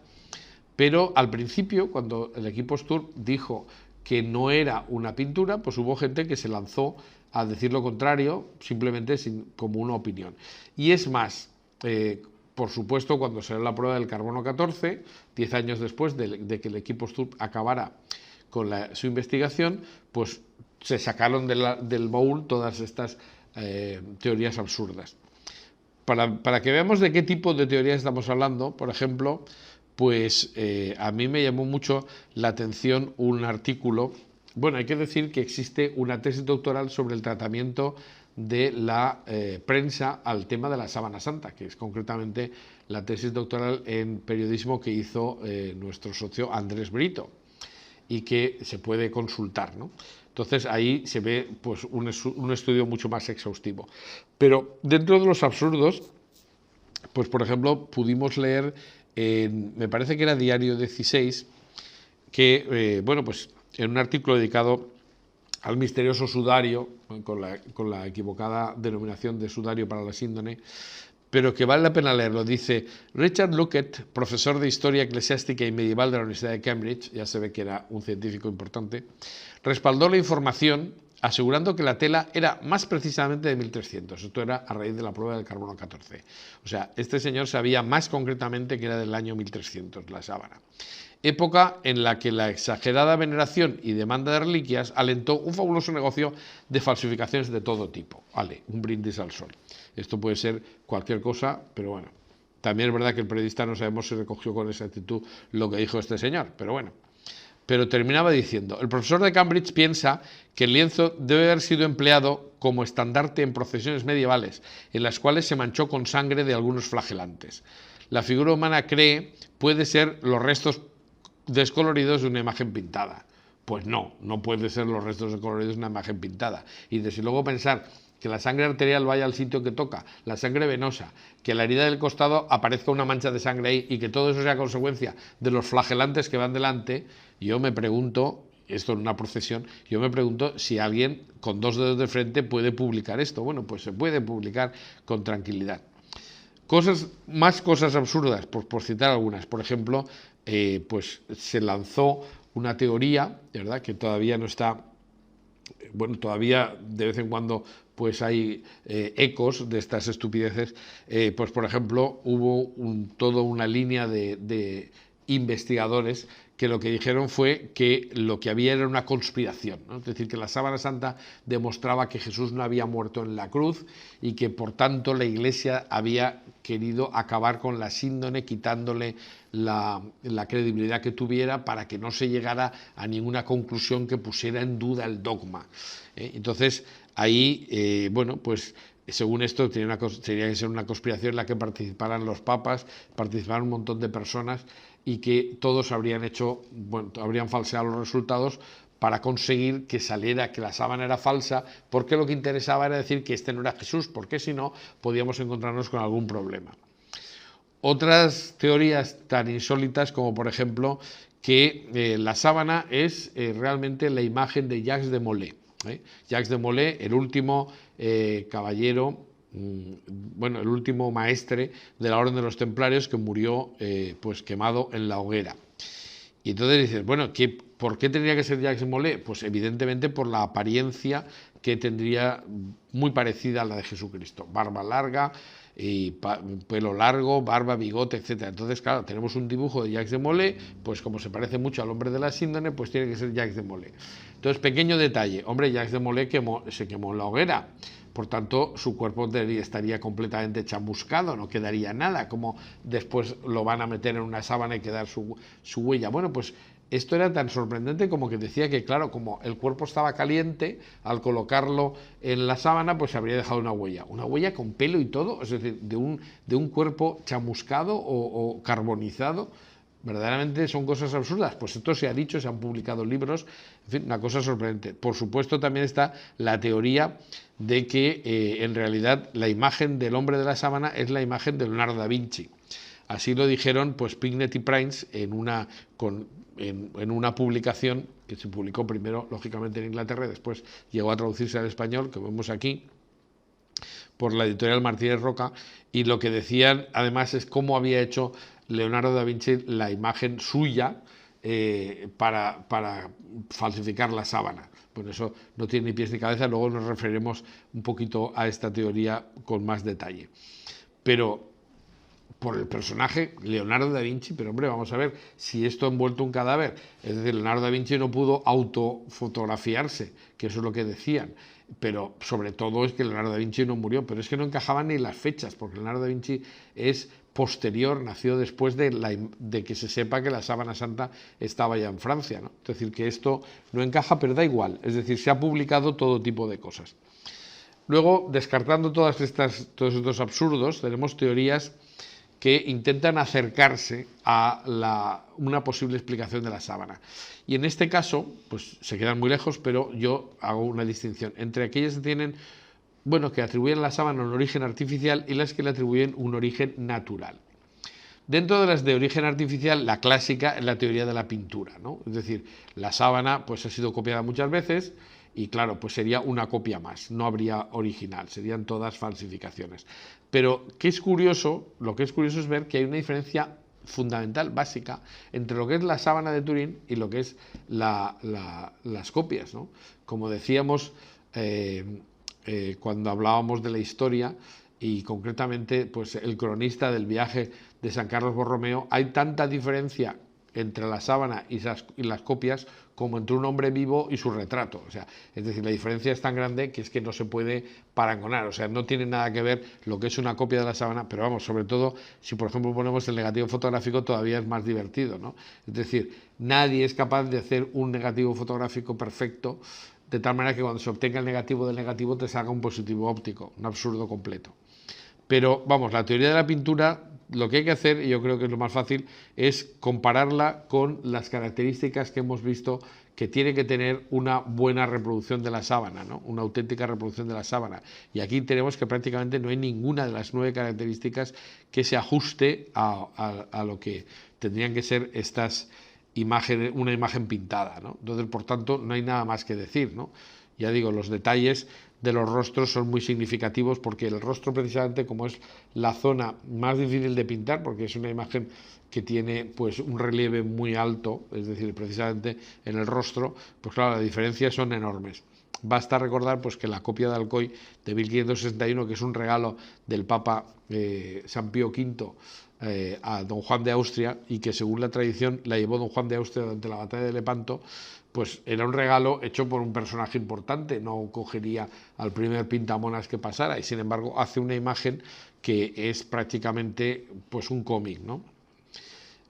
Pero al principio, cuando el equipo Sturm dijo que no era una pintura, pues hubo gente que se lanzó a decir lo contrario, simplemente como una opinión. Y es más, por supuesto, cuando salió la prueba del carbono 14, 10 años después de que el equipo Sturm acabara con su investigación, pues se sacaron del baúl todas estas teorías absurdas. Para que veamos de qué tipo de teorías estamos hablando, por ejemplo, pues a mí me llamó mucho la atención un artículo. Bueno, hay que decir que existe una tesis doctoral sobre el tratamiento de la prensa al tema de la sábana santa, que es concretamente la tesis doctoral en periodismo que hizo nuestro socio Andrés Brito y que se puede consultar, ¿no? Entonces ahí se ve pues un estudio mucho más exhaustivo. Pero dentro de los absurdos, pues por ejemplo pudimos leer, me parece que era Diario 16, que bueno, pues en un artículo dedicado al misterioso sudario, con la equivocada denominación de sudario para la síndrome, pero que vale la pena leerlo. Dice Richard Luckett, profesor de Historia Eclesiástica y Medieval de la Universidad de Cambridge, ya se ve que era un científico importante, respaldó la información asegurando que la tela era más precisamente de 1300. Esto era a raíz de la prueba del carbono 14. O sea, este señor sabía más concretamente que era del año 1300 la sábana. Época en la que la exagerada veneración y demanda de reliquias alentó un fabuloso negocio de falsificaciones de todo tipo. Vale, un brindis al sol. Esto puede ser cualquier cosa, pero bueno, también es verdad que el periodista no sabemos si recogió con exactitud lo que dijo este señor, pero bueno. Pero terminaba diciendo, el profesor de Cambridge piensa que el lienzo debe haber sido empleado como estandarte en procesiones medievales, en las cuales se manchó con sangre de algunos flagelantes. La figura humana, cree, puede ser los restos descoloridos de una imagen pintada. Pues no, no puede ser los restos descoloridos de una imagen pintada. Y desde luego pensar que la sangre arterial vaya al sitio que toca, la sangre venosa, que la herida del costado aparezca una mancha de sangre ahí y que todo eso sea consecuencia de los flagelantes que van delante, yo me pregunto, esto en una procesión, yo me pregunto si alguien con dos dedos de frente puede publicar esto. Bueno, pues se puede publicar con tranquilidad. Más cosas absurdas, por citar algunas. Por ejemplo, pues se lanzó una teoría, ¿verdad?, que todavía no está, bueno, todavía de vez en cuando pues hay ecos de estas estupideces. Pues por ejemplo hubo toda una línea de investigadores que lo que dijeron fue que lo que había era una conspiración, ¿no? Es decir, que la sábana santa demostraba que Jesús no había muerto en la cruz y que por tanto la Iglesia había querido acabar con la síndone, quitándole la credibilidad que tuviera para que no se llegara a ninguna conclusión que pusiera en duda el dogma. Entonces ahí, bueno, pues según esto tenía que ser una conspiración en la que participaran los papas, participaran un montón de personas y que todos habrían hecho, bueno, habrían falseado los resultados para conseguir que saliera que la sábana era falsa, porque lo que interesaba era decir que este no era Jesús, porque si no podíamos encontrarnos con algún problema. Otras teorías tan insólitas como por ejemplo que la sábana es realmente la imagen de Jacques de Molay. Jacques de Molay, el último caballero, bueno, el último maestre de la Orden de los Templarios que murió pues quemado en la hoguera. Y entonces dices, bueno, ¿por qué tendría que ser Jacques de Molay? Pues evidentemente por la apariencia que tendría muy parecida a la de Jesucristo, barba larga y pelo largo, barba, bigote, etcétera. Entonces, claro, tenemos un dibujo de Jacques de Molay, pues como se parece mucho al hombre de la síndone, pues tiene que ser Jacques de Molay. Entonces, pequeño detalle, hombre, Jacques de Molay se quemó en la hoguera, por tanto, su cuerpo estaría completamente chamuscado, no quedaría nada, como después lo van a meter en una sábana y quedar su huella. Bueno, pues esto era tan sorprendente como que decía que, claro, como el cuerpo estaba caliente, al colocarlo en la sábana, pues se habría dejado una huella con pelo y todo, es decir, de un cuerpo chamuscado o carbonizado. Verdaderamente son cosas absurdas. Pues esto se ha dicho, se han publicado libros, en fin, una cosa sorprendente. Por supuesto también está la teoría de que en realidad la imagen del hombre de la sábana es la imagen de Leonardo da Vinci. Así lo dijeron pues Pinckney y Prince en una publicación que se publicó primero lógicamente en Inglaterra y después llegó a traducirse al español, que vemos aquí, por la editorial Martínez Roca, y lo que decían además es cómo había hecho Leonardo da Vinci la imagen suya para falsificar la sábana. Bueno, eso no tiene ni pies ni cabeza, luego nos referiremos un poquito a esta teoría con más detalle. Pero por el personaje Leonardo da Vinci, pero hombre, vamos a ver, si esto ha envuelto un cadáver, es decir, Leonardo da Vinci no pudo autofotografiarse, que eso es lo que decían, pero sobre todo es que Leonardo da Vinci no murió, pero es que no encajaban ni las fechas, porque Leonardo da Vinci es posterior, nació después de que se sepa que la sábana santa estaba ya en Francia, ¿no? Es decir, que esto no encaja, pero da igual, es decir, se ha publicado todo tipo de cosas. Luego, descartando todos estos absurdos, tenemos teorías que intentan acercarse a una posible explicación de la sábana. Y en este caso, pues se quedan muy lejos, pero yo hago una distinción entre aquellas que tienen, bueno, que atribuyen a la sábana un origen artificial y las que le atribuyen un origen natural. Dentro de las de origen artificial, la clásica es la teoría de la pintura, ¿no? Es decir, la sábana pues ha sido copiada muchas veces y claro, pues sería una copia más, no habría original, serían todas falsificaciones. Pero ¿qué es curioso? Lo que es curioso es ver que hay una diferencia fundamental, básica, entre lo que es la sábana de Turín y lo que es las copias, ¿no? Como decíamos cuando hablábamos de la historia y concretamente pues el cronista del viaje de San Carlos Borromeo, hay tanta diferencia entre la sábana y las copias como entre un hombre vivo y su retrato. O sea, es decir, la diferencia es tan grande que es que no se puede parangonar. O sea, no tiene nada que ver lo que es una copia de la sábana, pero vamos, sobre todo si por ejemplo ponemos el negativo fotográfico todavía es más divertido, ¿no? Es decir, nadie es capaz de hacer un negativo fotográfico perfecto de tal manera que cuando se obtenga el negativo del negativo te salga un positivo óptico, un absurdo completo. Pero vamos, la teoría de la pintura, lo que hay que hacer, y yo creo que es lo más fácil, es compararla con las características que hemos visto que tiene que tener una buena reproducción de la sábana, ¿no? Una auténtica reproducción de la sábana. Y aquí tenemos que prácticamente no hay ninguna de las 9 características que se ajuste a lo que tendrían que ser estas imágenes, una imagen pintada, ¿no? Entonces, por tanto, no hay nada más que decir, ¿no? Ya digo, los detalles de los rostros son muy significativos porque el rostro precisamente como es la zona más difícil de pintar porque es una imagen que tiene pues un relieve muy alto, es decir, precisamente en el rostro, pues claro, las diferencias son enormes. Basta recordar pues que la copia de Alcoy de 1561, que es un regalo del Papa San Pío V a don Juan de Austria, y que según la tradición la llevó don Juan de Austria durante la batalla de Lepanto, pues era un regalo hecho por un personaje importante, no cogería al primer pintamonas que pasara, y sin embargo hace una imagen que es prácticamente pues un cómic, ¿no?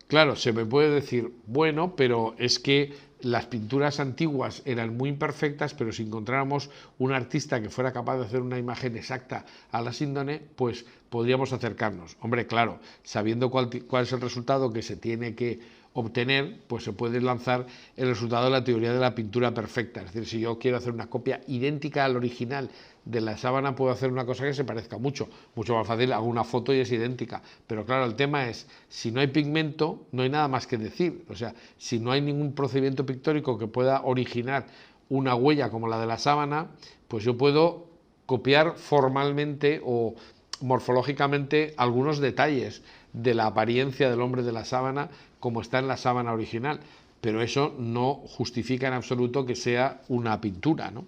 Claro, se me puede decir, bueno, pero es que las pinturas antiguas eran muy imperfectas, pero si encontráramos un artista que fuera capaz de hacer una imagen exacta a la síndone, pues podríamos acercarnos. Hombre, claro, sabiendo cuál es el resultado que se tiene que obtener, pues se puede lanzar el resultado de la teoría de la pintura perfecta. Es decir, si yo quiero hacer una copia idéntica al original de la sábana, puedo hacer una cosa que se parezca mucho más fácil, hago una foto y es idéntica. Pero claro, el tema es, si no hay pigmento, no hay nada más que decir. O sea, si no hay ningún procedimiento pictórico que pueda originar una huella como la de la sábana, pues yo puedo copiar formalmente o morfológicamente algunos detalles de la apariencia del hombre de la sábana como está en la sábana original, pero eso no justifica en absoluto que sea una pintura, ¿no?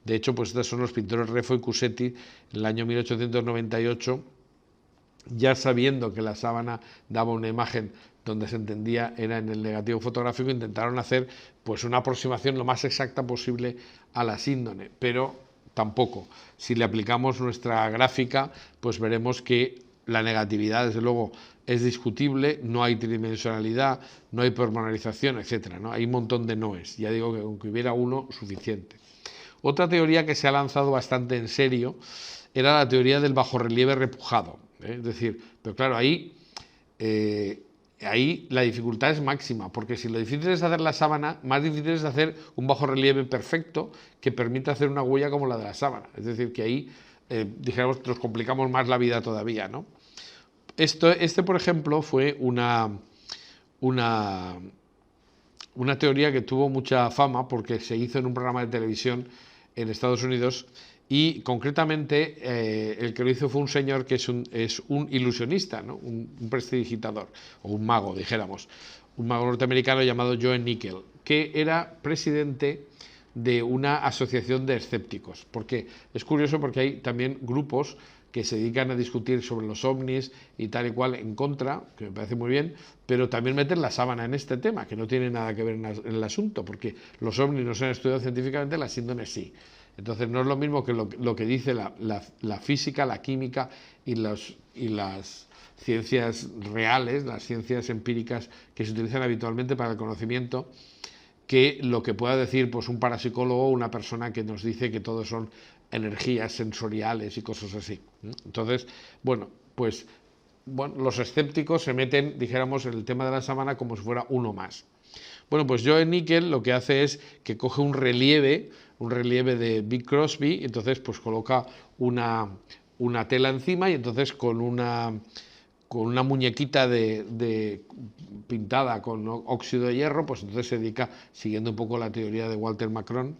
De hecho, pues estos son los pintores Refo y Cusetti en el año 1898, ya sabiendo que la sábana daba una imagen donde se entendía era en el negativo fotográfico, intentaron hacer pues una aproximación lo más exacta posible a la síndone, pero tampoco. Si le aplicamos nuestra gráfica, pues veremos que la negatividad, desde luego, es discutible, no hay tridimensionalidad, no hay pormenorización, etcétera, ¿no? Hay un montón de noes. Ya digo que aunque hubiera uno, suficiente. Otra teoría que se ha lanzado bastante en serio era la teoría del bajorrelieve repujado. Es decir, pero claro, ahí la dificultad es máxima, porque si lo difícil es hacer la sábana, más difícil es hacer un bajorrelieve perfecto que permita hacer una huella como la de la sábana. Es decir, que ahí, dijéramos, nos complicamos más la vida todavía, ¿no? Por ejemplo, fue una teoría que tuvo mucha fama porque se hizo en un programa de televisión en Estados Unidos, y concretamente el que lo hizo fue un señor que es un ilusionista, ¿no? un prestidigitador, o un mago, dijéramos, un mago norteamericano llamado Joe Nickel, que era presidente de una asociación de escépticos. Porque es curioso, porque hay también grupos que se dedican a discutir sobre los ovnis y tal y cual en contra, que me parece muy bien, pero también meten la sábana en este tema, que no tiene nada que ver en el asunto, porque los ovnis no se han estudiado científicamente, las síndones sí. Entonces no es lo mismo que lo que dice la física, la química y las ciencias reales, las ciencias empíricas que se utilizan habitualmente para el conocimiento, que lo que pueda decir pues un parapsicólogo o una persona que nos dice que todo son energías sensoriales y cosas así. Entonces, pues los escépticos se meten, dijéramos, en el tema de la sábana como si fuera uno más. Bueno, pues Joe Nickel lo que hace es que coge un relieve de Bing Crosby, y entonces pues coloca una tela encima, y entonces con una muñequita pintada con óxido de hierro, pues entonces se dedica, siguiendo un poco la teoría de Walter Macron,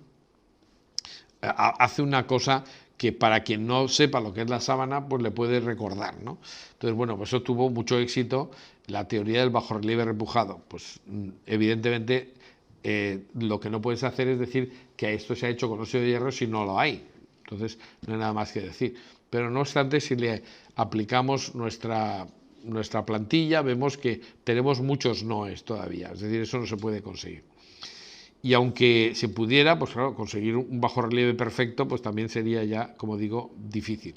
hace una cosa que para quien no sepa lo que es la sábana, pues le puede recordar, ¿no? Entonces, bueno, pues eso tuvo mucho éxito, la teoría del bajorrelieve repujado. Pues evidentemente lo que no puedes hacer es decir que esto se ha hecho con óxido de hierro si no lo hay. Entonces, no hay nada más que decir. Pero no obstante, si le aplicamos nuestra plantilla, vemos que tenemos muchos noes todavía. Es decir, eso no se puede conseguir. Y aunque se pudiera, pues claro, conseguir un bajorrelieve perfecto, pues también sería ya, como digo, difícil.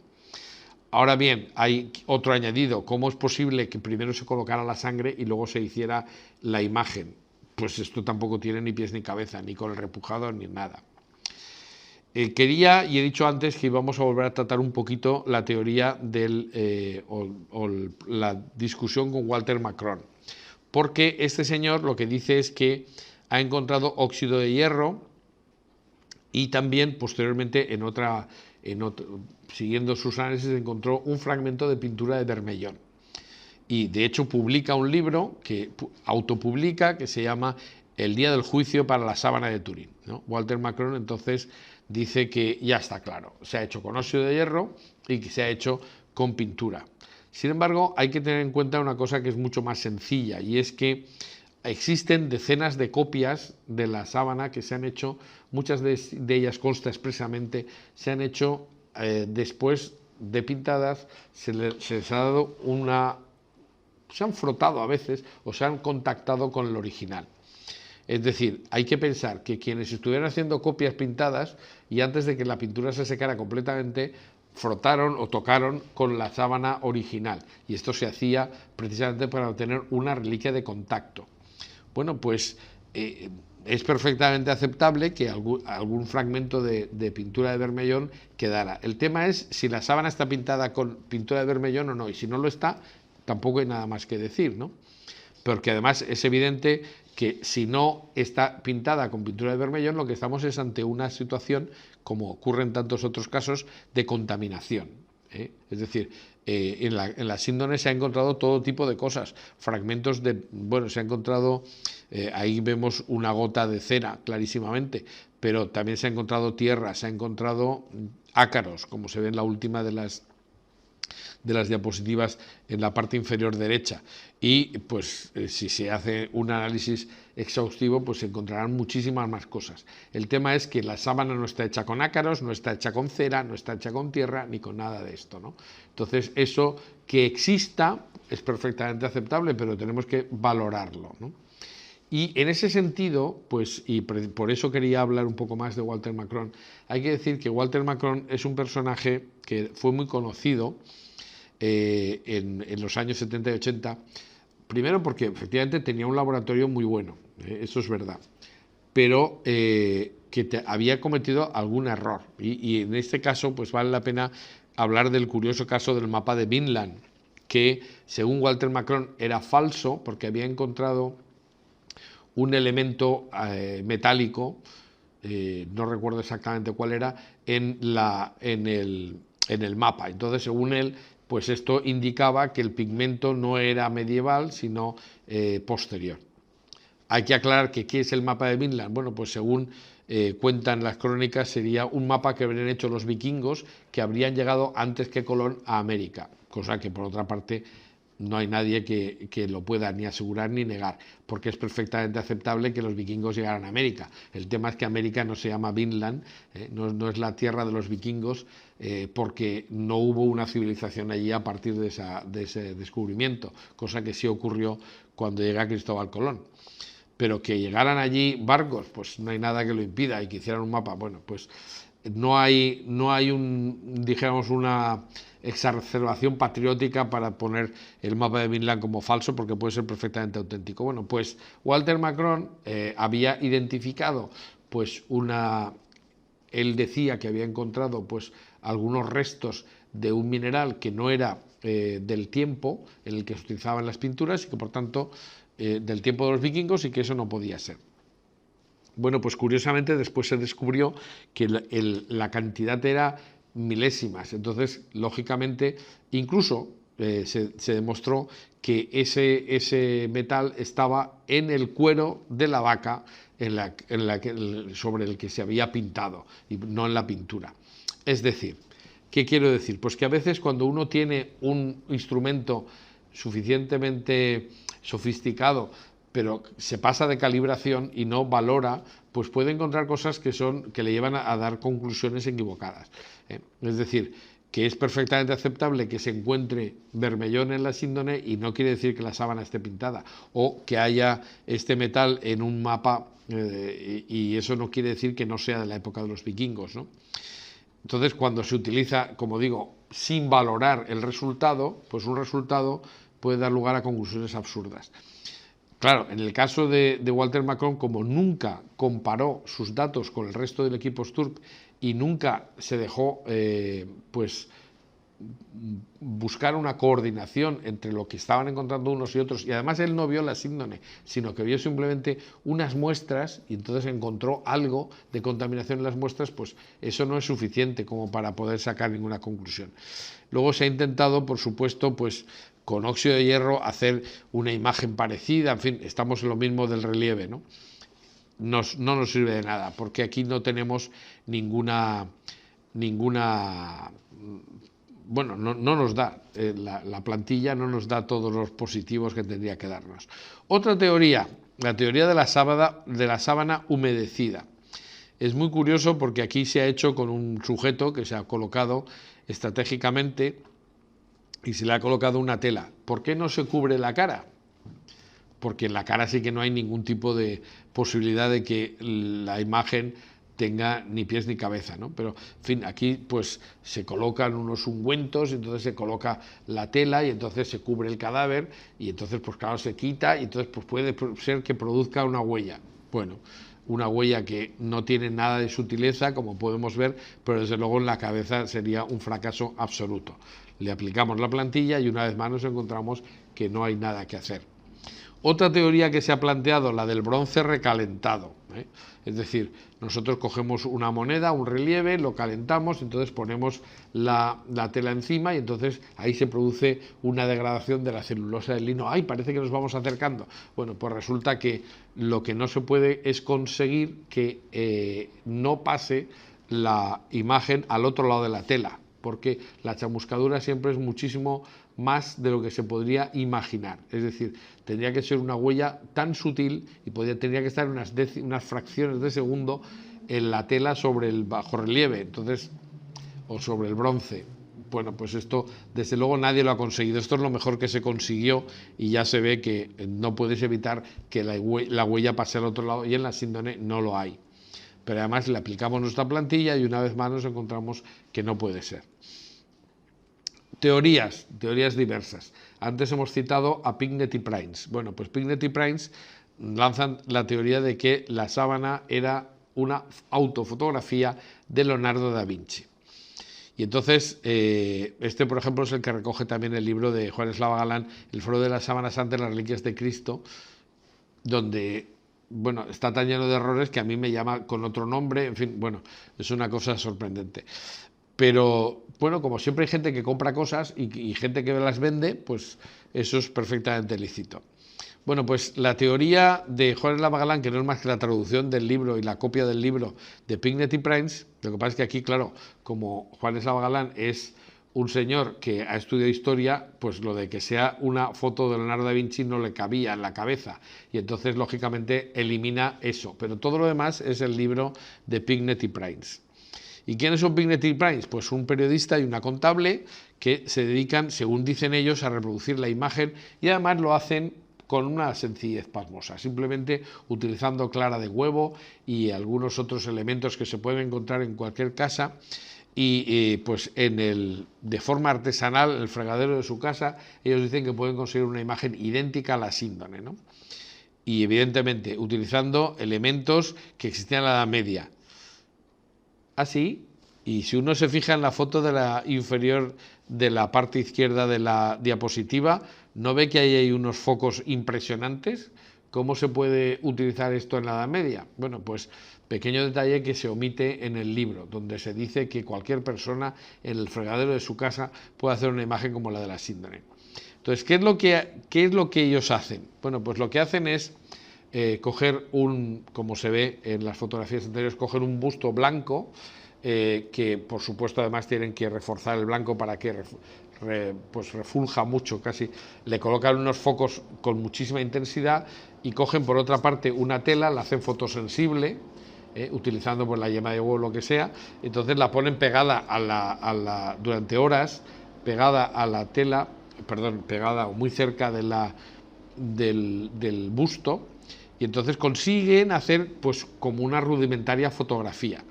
Ahora bien, hay otro añadido. ¿Cómo es posible que primero se colocara la sangre y luego se hiciera la imagen? Pues esto tampoco tiene ni pies ni cabeza, ni con el repujado ni nada. Quería, y he dicho antes que íbamos a volver a tratar un poquito la teoría la discusión con Walter Macron, porque este señor lo que dice es que ha encontrado óxido de hierro, y también posteriormente siguiendo sus análisis, encontró un fragmento de pintura de Vermellón. Y de hecho publica un libro que autopublica, que se llama El día del juicio para la sábana de Turín, ¿no? Walter Macron entonces dice que ya está claro, se ha hecho con óxido de hierro y que se ha hecho con pintura. Sin embargo, hay que tener en cuenta una cosa que es mucho más sencilla, y es que existen decenas de copias de la sábana que se han hecho, muchas de ellas consta expresamente, se han hecho después de pintadas, se les ha dado se han frotado a veces o se han contactado con el original. Es decir, hay que pensar que quienes estuvieran haciendo copias pintadas y antes de que la pintura se secara completamente, frotaron o tocaron con la sábana original. Y esto se hacía precisamente para obtener una reliquia de contacto. Bueno, pues es perfectamente aceptable que algún fragmento de pintura de Bermellón quedara. El tema es si la sábana está pintada con pintura de Bermellón o no, y si no lo está, tampoco hay nada más que decir, ¿no? Porque además es evidente que si no está pintada con pintura de Bermellón, lo que estamos es ante una situación, como ocurre en tantos otros casos, de contaminación. Es decir, en la síndone se ha encontrado todo tipo de cosas, fragmentos de, bueno, se ha encontrado, ahí vemos una gota de cera clarísimamente, pero también se ha encontrado tierra, se ha encontrado ácaros, como se ve en la última de las diapositivas en la parte inferior derecha, y pues si se hace un análisis exhaustivo pues se encontrarán muchísimas más cosas. El tema es que la sábana no está hecha con ácaros, no está hecha con cera, no está hecha con tierra ni con nada de esto, ¿no? Entonces eso que exista es perfectamente aceptable, pero tenemos que valorarlo, ¿no? Y en ese sentido, pues, y por eso quería hablar un poco más de Walter Macron, hay que decir que Walter Macron es un personaje que fue muy conocido en los años 70 y 80, primero porque efectivamente tenía un laboratorio muy bueno, eso es verdad, pero que había cometido algún error, y en este caso pues vale la pena hablar del curioso caso del mapa de Vinland, que según Walter Macron era falso porque había encontrado un elemento metálico, no recuerdo exactamente cuál era, en el mapa. Entonces, según él, pues esto indicaba que el pigmento no era medieval, sino posterior. Hay que aclarar que ¿qué es el mapa de Vinland? Bueno, pues según cuentan las crónicas, sería un mapa que habrían hecho los vikingos, que habrían llegado antes que Colón a América, cosa que por otra parte no hay nadie que lo pueda ni asegurar ni negar, porque es perfectamente aceptable que los vikingos llegaran a América. El tema es que América no se llama Vinland, no es la tierra de los vikingos, porque no hubo una civilización allí a partir de ese descubrimiento, cosa que sí ocurrió cuando llega Cristóbal Colón. Pero que llegaran allí barcos, pues no hay nada que lo impida, y que hicieran un mapa, bueno, pues no hay digamos, una exacerbación patriótica para poner el mapa de Vinland como falso, porque puede ser perfectamente auténtico. Bueno, pues Walter Macron había identificado pues él decía que había encontrado pues algunos restos de un mineral que no era del tiempo en el que se utilizaban las pinturas, y que por tanto del tiempo de los vikingos, y que eso no podía ser. Bueno, pues curiosamente después se descubrió que la cantidad era milésimas, entonces lógicamente incluso se demostró que ese metal estaba en el cuero de la vaca sobre el que se había pintado, y no en la pintura. Es decir, ¿qué quiero decir? Pues que a veces cuando uno tiene un instrumento suficientemente sofisticado, pero se pasa de calibración y no valora, pues puede encontrar cosas que le llevan a dar conclusiones equivocadas. Es decir, que es perfectamente aceptable que se encuentre Bermellón en la síndone y no quiere decir que la sábana esté pintada, o que haya este metal en un mapa y eso no quiere decir que no sea de la época de los vikingos, ¿no? Entonces, cuando se utiliza, como digo, sin valorar el resultado, pues un resultado puede dar lugar a conclusiones absurdas. Claro, en el caso de Walter Macron, como nunca comparó sus datos con el resto del equipo Sturm y nunca se dejó pues buscar una coordinación entre lo que estaban encontrando unos y otros, y además él no vio la síndone, sino que vio simplemente unas muestras y entonces encontró algo de contaminación en las muestras, pues eso no es suficiente como para poder sacar ninguna conclusión. Luego se ha intentado, por supuesto, pues con óxido de hierro hacer una imagen parecida, en fin, estamos en lo mismo del relieve, ¿no? No nos sirve de nada, porque aquí no tenemos ninguna bueno, no nos da, la plantilla no nos da todos los positivos que tendría que darnos. Otra teoría, la teoría de la sábana humedecida. Es muy curioso porque aquí se ha hecho con un sujeto que se ha colocado estratégicamente y se le ha colocado una tela. ¿Por qué no se cubre la cara? Porque en la cara sí que no hay ningún tipo de posibilidad de que la imagen tenga ni pies ni cabeza, ¿no? Pero, en fin, aquí pues se colocan unos ungüentos, y entonces se coloca la tela y entonces se cubre el cadáver y entonces pues claro se quita y entonces pues puede ser que produzca una huella. Bueno, una huella que no tiene nada de sutileza, como podemos ver, pero desde luego en la cabeza sería un fracaso absoluto. Le aplicamos la plantilla y una vez más nos encontramos que no hay nada que hacer. Otra teoría que se ha planteado, la del bronce recalentado, ¿eh? Es decir, nosotros cogemos una moneda, un relieve, lo calentamos, entonces ponemos la tela encima y entonces ahí se produce una degradación de la celulosa del lino. ¡Ay, parece que nos vamos acercando! Bueno, pues resulta que lo que no se puede es conseguir que no pase la imagen al otro lado de la tela, porque la chamuscadura siempre es muchísimo más de lo que se podría imaginar. Es decir, tendría que ser una huella tan sutil y tendría que estar unas fracciones de segundo en la tela sobre el bajorrelieve, entonces, o sobre el bronce. Bueno, pues esto desde luego nadie lo ha conseguido. Esto es lo mejor que se consiguió y ya se ve que no puedes evitar que la huella pase al otro lado, y en la síndone no lo hay. Pero además le aplicamos nuestra plantilla y una vez más nos encontramos que no puede ser. Teorías diversas. Antes hemos citado a Pincknett y Prince. Bueno, pues Pincknett y Prince lanzan la teoría de que la sábana era una autofotografía de Leonardo da Vinci. Y entonces, por ejemplo, es el que recoge también el libro de Juan Eslava Galán, El Foro de la Sábana Santa y las Reliquias de Cristo, donde, bueno, está tan lleno de errores que a mí me llama con otro nombre, en fin, bueno, es una cosa sorprendente. Pero, bueno, como siempre hay gente que compra cosas y gente que las vende, pues eso es perfectamente lícito. Bueno, pues la teoría de Juan Eslava Galán, que no es más que la traducción del libro y la copia del libro de Pincknett y Prince, lo que pasa es que aquí, claro, como Juan Eslava Galán es un señor que ha estudiado historia, pues lo de que sea una foto de Leonardo da Vinci no le cabía en la cabeza, y entonces, lógicamente, elimina eso. Pero todo lo demás es el libro de Pincknett y Prince. ¿Y quiénes son Pincknett y Prince? Pues un periodista y una contable que se dedican, según dicen ellos, a reproducir la imagen, y además lo hacen con una sencillez pasmosa, simplemente utilizando clara de huevo y algunos otros elementos que se pueden encontrar en cualquier casa, y pues de forma artesanal, en el fregadero de su casa, ellos dicen que pueden conseguir una imagen idéntica a la síndone, ¿no? Y evidentemente utilizando elementos que existían en la Edad Media. Así, y si uno se fija en la foto de la inferior de la parte izquierda de la diapositiva, ¿no ve que ahí hay unos focos impresionantes? ¿Cómo se puede utilizar esto en la Edad Media? Bueno, pues pequeño detalle que se omite en el libro, donde se dice que cualquier persona en el fregadero de su casa puede hacer una imagen como la de la síndone. Entonces, ¿qué es lo que ellos hacen? Bueno, pues lo que hacen es coger como se ve en las fotografías anteriores, coger un busto blanco, que por supuesto además tienen que reforzar el blanco para que pues refulja mucho, casi le colocan unos focos con muchísima intensidad, y cogen por otra parte una tela, la hacen fotosensible, utilizando pues la yema de huevo o lo que sea, entonces la ponen pegada durante horas, pegada a la tela, pegada o muy cerca del busto, y entonces consiguen hacer pues como una rudimentaria fotografía.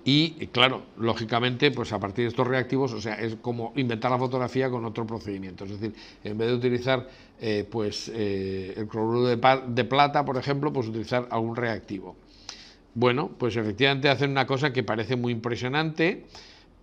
Y claro, lógicamente, pues a partir de estos reactivos, o sea, es como inventar la fotografía con otro procedimiento. Es decir, en vez de utilizar el cloruro de plata, por ejemplo, pues utilizar algún reactivo. Bueno, pues efectivamente hacen una cosa que parece muy impresionante,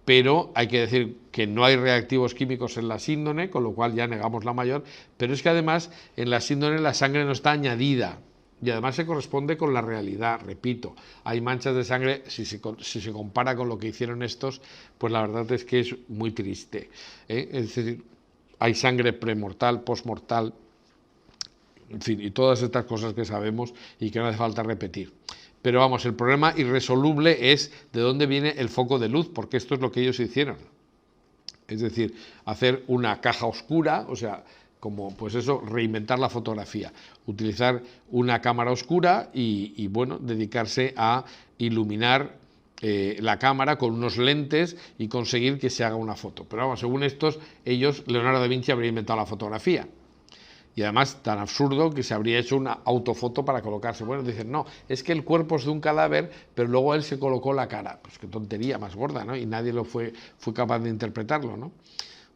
pero hay que decir que no hay reactivos químicos en la síndone, con lo cual ya negamos la mayor, pero es que además en la síndone la sangre no está añadida, y además se corresponde con la realidad, repito, hay manchas de sangre, si se compara con lo que hicieron estos, pues la verdad es que es muy triste, ¿eh? Es decir, hay sangre premortal, postmortal, en fin, y todas estas cosas que sabemos y que no hace falta repetir. Pero vamos, el problema irresoluble es de dónde viene el foco de luz, porque esto es lo que ellos hicieron. Es decir, hacer una caja oscura, o sea, como pues eso, reinventar la fotografía, utilizar una cámara oscura y bueno, dedicarse a iluminar la cámara con unos lentes y conseguir que se haga una foto. Pero vamos, según estos, Leonardo da Vinci habría inventado la fotografía. Y además tan absurdo que se habría hecho una autofoto para colocarse. Bueno, dicen, no, es que el cuerpo es de un cadáver, pero luego él se colocó la cara. Pues qué tontería más gorda, ¿no? Y nadie fue capaz de interpretarlo, ¿no?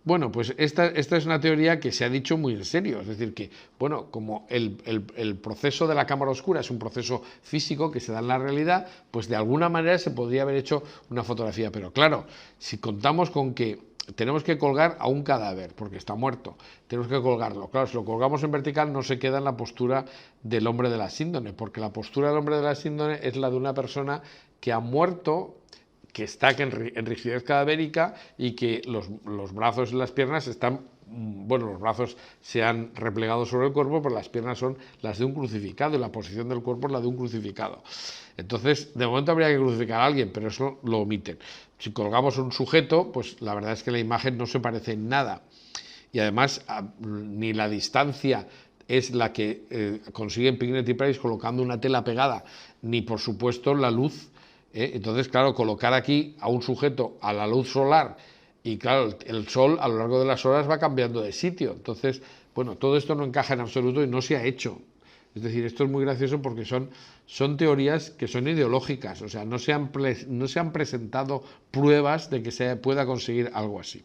Bueno, pues esta es una teoría que se ha dicho muy en serio, es decir, que, bueno, como el proceso de la cámara oscura es un proceso físico que se da en la realidad, pues de alguna manera se podría haber hecho una fotografía, pero claro, si contamos con que tenemos que colgar a un cadáver, porque está muerto, tenemos que colgarlo, claro, si lo colgamos en vertical no se queda en la postura del hombre de la síndrome, porque la postura del hombre de la síndrome es la de una persona que ha muerto, que está en rigidez cadavérica y que los brazos y las piernas están, bueno, los brazos se han replegado sobre el cuerpo, pero las piernas son las de un crucificado y la posición del cuerpo es la de un crucificado. Entonces, de momento habría que crucificar a alguien, pero eso lo omiten. Si colgamos un sujeto, pues la verdad es que la imagen no se parece en nada. Y además, ni la distancia es la que consiguen Pingnett y Price colocando una tela pegada, ni por supuesto la luz. Entonces, claro, colocar aquí a un sujeto a la luz solar y claro, el sol a lo largo de las horas va cambiando de sitio. Entonces, bueno, todo esto no encaja en absoluto y no se ha hecho. Es decir, esto es muy gracioso porque son teorías que son ideológicas, o sea, no se han presentado pruebas de que se pueda conseguir algo así.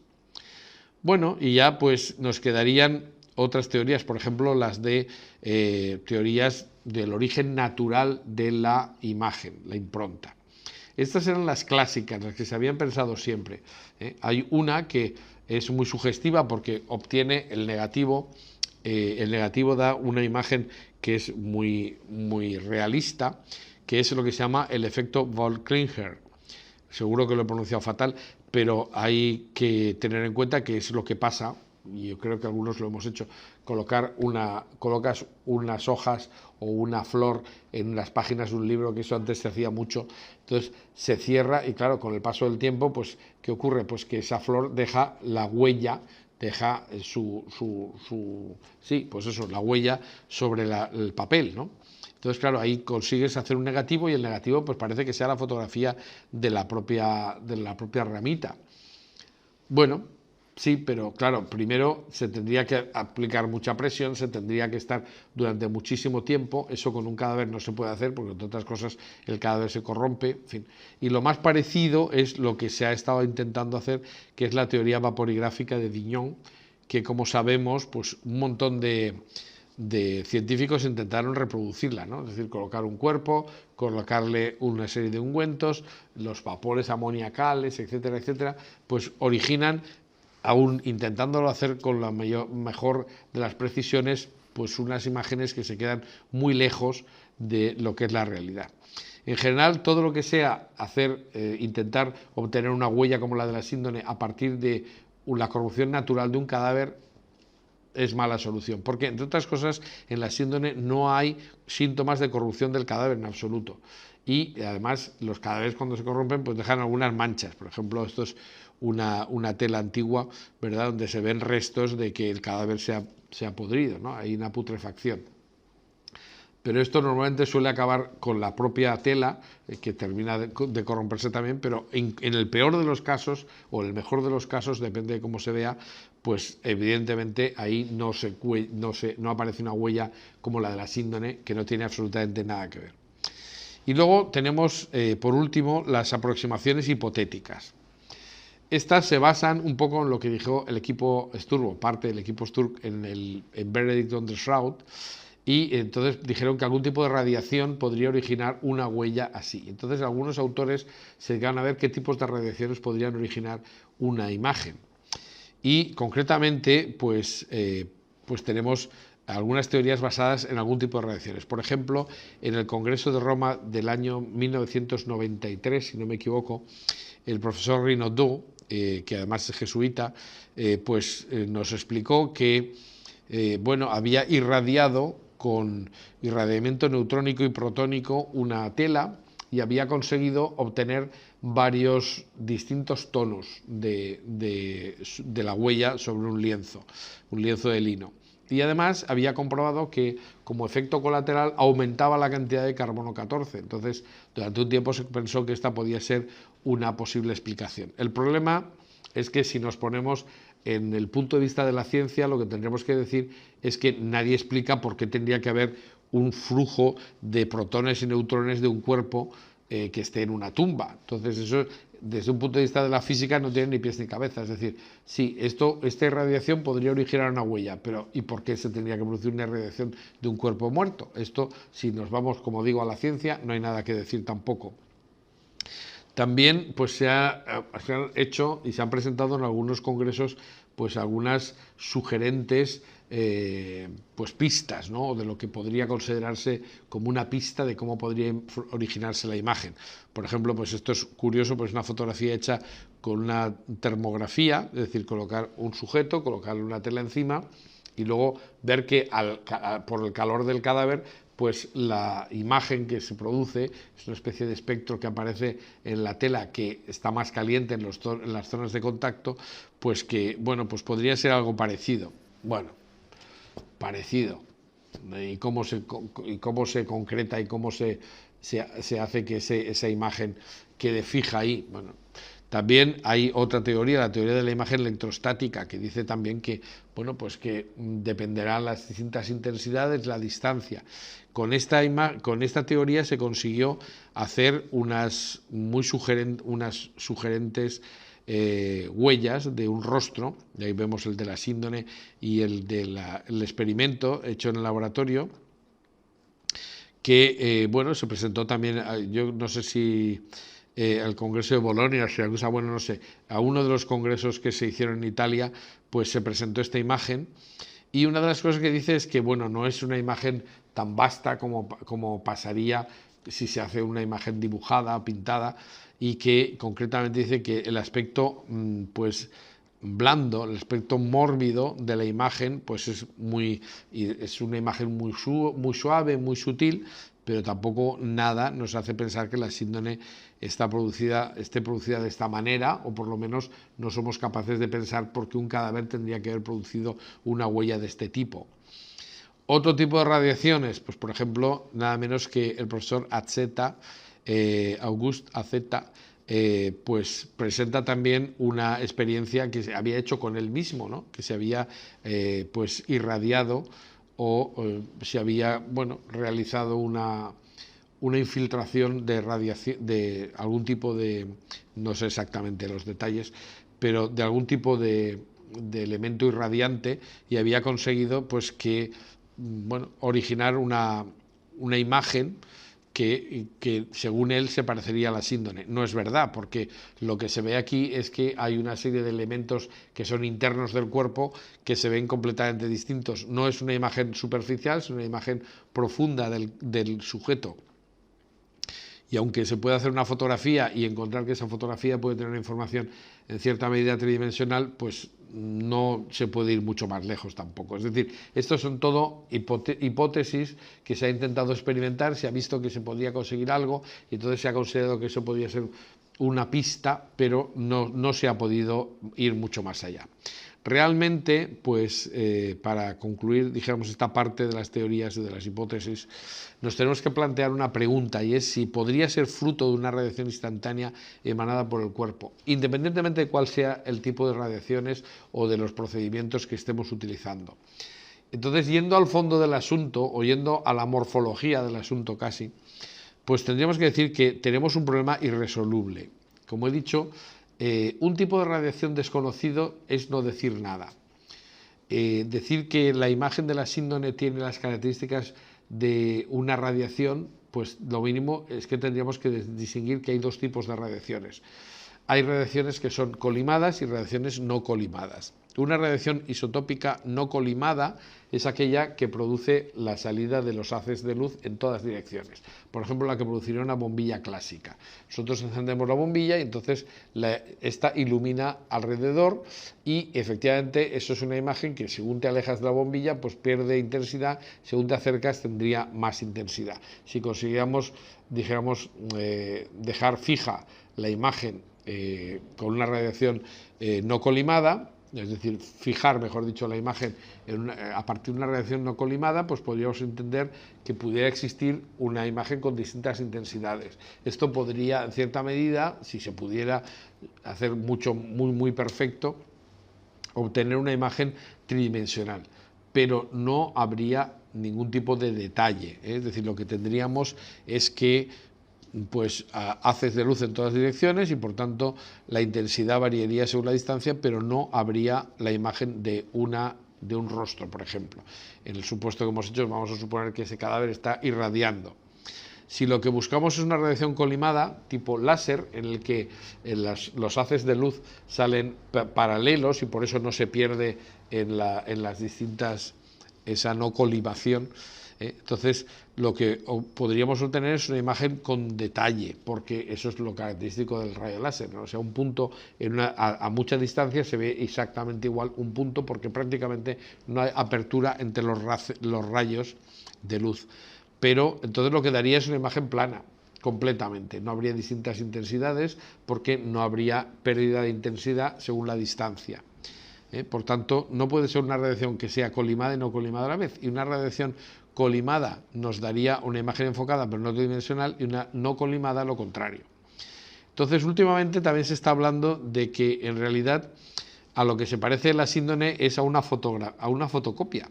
Bueno, y ya pues nos quedarían otras teorías, por ejemplo, las de teorías del origen natural de la imagen, la impronta. Estas eran las clásicas, las que se habían pensado siempre. Hay una que es muy sugestiva porque obtiene el negativo da una imagen que es muy, muy realista, que es lo que se llama el efecto Vogt-Klinger. Seguro que lo he pronunciado fatal, pero hay que tener en cuenta que es lo que pasa, y yo creo que algunos lo hemos hecho, colocas unas hojas o una flor en las páginas de un libro, que eso antes se hacía mucho, entonces se cierra y claro, con el paso del tiempo, pues ¿qué ocurre? Pues que esa flor deja la huella, deja la huella sobre el papel, ¿no? Entonces, claro, ahí consigues hacer un negativo y el negativo pues parece que sea la fotografía de la propia ramita. Bueno, sí, pero claro, primero se tendría que aplicar mucha presión, se tendría que estar durante muchísimo tiempo, eso con un cadáver no se puede hacer porque entre otras cosas el cadáver se corrompe, en fin. Y lo más parecido es lo que se ha estado intentando hacer, que es la teoría vaporigráfica de Dijon, que como sabemos, pues un montón de científicos intentaron reproducirla, ¿no? Es decir, colocar un cuerpo, colocarle una serie de ungüentos, los vapores amoniacales, etcétera, etcétera, pues originan, aún intentándolo hacer con la mejor de las precisiones, pues unas imágenes que se quedan muy lejos de lo que es la realidad. En general, todo lo que sea intentar obtener una huella como la de la síndrome a partir de la corrupción natural de un cadáver es mala solución, porque entre otras cosas en la síndrome no hay síntomas de corrupción del cadáver en absoluto y además los cadáveres cuando se corrompen pues dejan algunas manchas, por ejemplo esto es una tela antigua, ¿verdad?, donde se ven restos de que el cadáver se ha podrido, ¿no? Hay una putrefacción. Pero esto normalmente suele acabar con la propia tela, que termina de corromperse también, pero en el peor de los casos, o en el mejor de los casos, depende de cómo se vea, pues evidentemente ahí no aparece una huella como la de la síndrome, que no tiene absolutamente nada que ver. Y luego tenemos, por último, las aproximaciones hipotéticas. Estas se basan un poco en lo que dijo el equipo Sturm, parte del equipo Sturm en Benedict on the Shroud, y entonces dijeron que algún tipo de radiación podría originar una huella así. Entonces algunos autores se dedicaron a ver qué tipos de radiaciones podrían originar una imagen. Y concretamente, pues tenemos algunas teorías basadas en algún tipo de radiaciones. Por ejemplo, en el Congreso de Roma del año 1993, si no me equivoco, el profesor Renaudot, que además es jesuita, nos explicó que había irradiado con irradiamiento neutrónico y protónico una tela y había conseguido obtener varios distintos tonos de la huella sobre un lienzo de lino. Y además había comprobado que como efecto colateral aumentaba la cantidad de carbono 14. Entonces, durante un tiempo se pensó que esta podía ser una posible explicación. El problema es que si nos ponemos en el punto de vista de la ciencia, lo que tendremos que decir es que nadie explica por qué tendría que haber un flujo de protones y neutrones de un cuerpo que esté en una tumba. Entonces, eso desde un punto de vista de la física no tiene ni pies ni cabeza. Es decir, sí, esta irradiación podría originar una huella, pero ¿y por qué se tendría que producir una irradiación de un cuerpo muerto? Esto, si nos vamos, como digo, a la ciencia, no hay nada que decir tampoco. También pues se han hecho y se han presentado en algunos congresos pues algunas sugerentes pues pistas, ¿no?, de lo que podría considerarse como una pista de cómo podría originarse la imagen. Por ejemplo, pues esto es curioso, pues una fotografía hecha con una termografía, es decir, colocar un sujeto, colocarle una tela encima y luego ver que por el calor del cadáver pues la imagen que se produce es una especie de espectro que aparece en la tela que está más caliente en las zonas de contacto, pues que, bueno, pues podría ser algo parecido. Bueno, parecido. Y cómo se concreta y cómo se hace que esa imagen quede fija ahí. Bueno, también hay otra teoría, la teoría de la imagen electrostática, que dice también que, bueno, pues que dependerán las distintas intensidades, la distancia. Con esta teoría se consiguió hacer unas sugerentes huellas de un rostro, y ahí vemos el de la síndone y el del experimento hecho en el laboratorio, que bueno, se presentó también, yo no sé si al Congreso de Bolonia, bueno, no sé, a uno de los congresos que se hicieron en Italia, pues se presentó esta imagen, y una de las cosas que dice es que, bueno, no es una imagen tan vasta como pasaría si se hace una imagen dibujada, pintada, y que concretamente dice que el aspecto pues blando, el aspecto mórbido de la imagen, pues es una imagen muy suave, muy sutil, pero tampoco nada nos hace pensar que la síndone esté producida de esta manera, o por lo menos no somos capaces de pensar por qué un cadáver tendría que haber producido una huella de este tipo. Otro tipo de radiaciones, pues por ejemplo, nada menos que el profesor Auguste Azeta, pues presenta también una experiencia que se había hecho con él mismo, ¿no?, que se había pues irradiado o se había, bueno, realizado una infiltración de radiación, de algún tipo de, no sé exactamente los detalles, pero de algún tipo de elemento irradiante, y había conseguido pues que, bueno, originar una imagen que según él se parecería a la síndone. No es verdad, porque lo que se ve aquí es que hay una serie de elementos que son internos del cuerpo que se ven completamente distintos. No es una imagen superficial, es una imagen profunda del sujeto. Y aunque se puede hacer una fotografía y encontrar que esa fotografía puede tener una información en cierta medida tridimensional, pues no se puede ir mucho más lejos tampoco. Es decir, estos son todo hipótesis que se ha intentado experimentar, se ha visto que se podía conseguir algo y entonces se ha considerado que eso podía ser una pista, pero no se ha podido ir mucho más allá. Realmente, pues para concluir, dijéramos, esta parte de las teorías y de las hipótesis, nos tenemos que plantear una pregunta, y es si podría ser fruto de una radiación instantánea emanada por el cuerpo, independientemente de cuál sea el tipo de radiaciones o de los procedimientos que estemos utilizando. Entonces, yendo al fondo del asunto, o yendo a la morfología del asunto casi, pues tendríamos que decir que tenemos un problema irresoluble. Como he dicho, un tipo de radiación desconocido es no decir nada. Decir que la imagen de la síndone tiene las características de una radiación, pues lo mínimo es que tendríamos que distinguir que hay dos tipos de radiaciones. Hay radiaciones que son colimadas y radiaciones no colimadas. Una radiación isotópica no colimada es aquella que produce la salida de los haces de luz en todas direcciones. Por ejemplo, la que produciría una bombilla clásica. Nosotros encendemos la bombilla y entonces esta ilumina alrededor, y efectivamente eso es una imagen que según te alejas de la bombilla pues pierde intensidad, según te acercas tendría más intensidad. Si consiguiéramos, dijéramos, dejar fija la imagen con una radiación no colimada, es decir, fijar, mejor dicho, la imagen a partir de una radiación no colimada, pues podríamos entender que pudiera existir una imagen con distintas intensidades. Esto podría, en cierta medida, si se pudiera hacer muy perfecto, obtener una imagen tridimensional, pero no habría ningún tipo de detalle, ¿eh? Es decir, lo que tendríamos es que pues haces de luz en todas direcciones y por tanto la intensidad variaría según la distancia, pero no habría la imagen de un rostro, por ejemplo. En el supuesto que hemos hecho, vamos a suponer que ese cadáver está irradiando. Si lo que buscamos es una radiación colimada, tipo láser, en el que los haces de luz salen paralelos y por eso no se pierde en las distintas esa no colimación, entonces lo que podríamos obtener es una imagen con detalle, porque eso es lo característico del rayo láser, ¿no? O sea, un punto a mucha distancia se ve exactamente igual un punto, porque prácticamente no hay apertura entre los rayos de luz. Pero entonces lo que daría es una imagen plana, completamente. No habría distintas intensidades porque no habría pérdida de intensidad según la distancia. Por tanto, no puede ser una radiación que sea colimada y no colimada a la vez. Y una radiación colimada nos daría una imagen enfocada pero no tridimensional, y una no colimada lo contrario. Entonces, últimamente también se está hablando de que en realidad a lo que se parece la síndrome es a una fotocopia,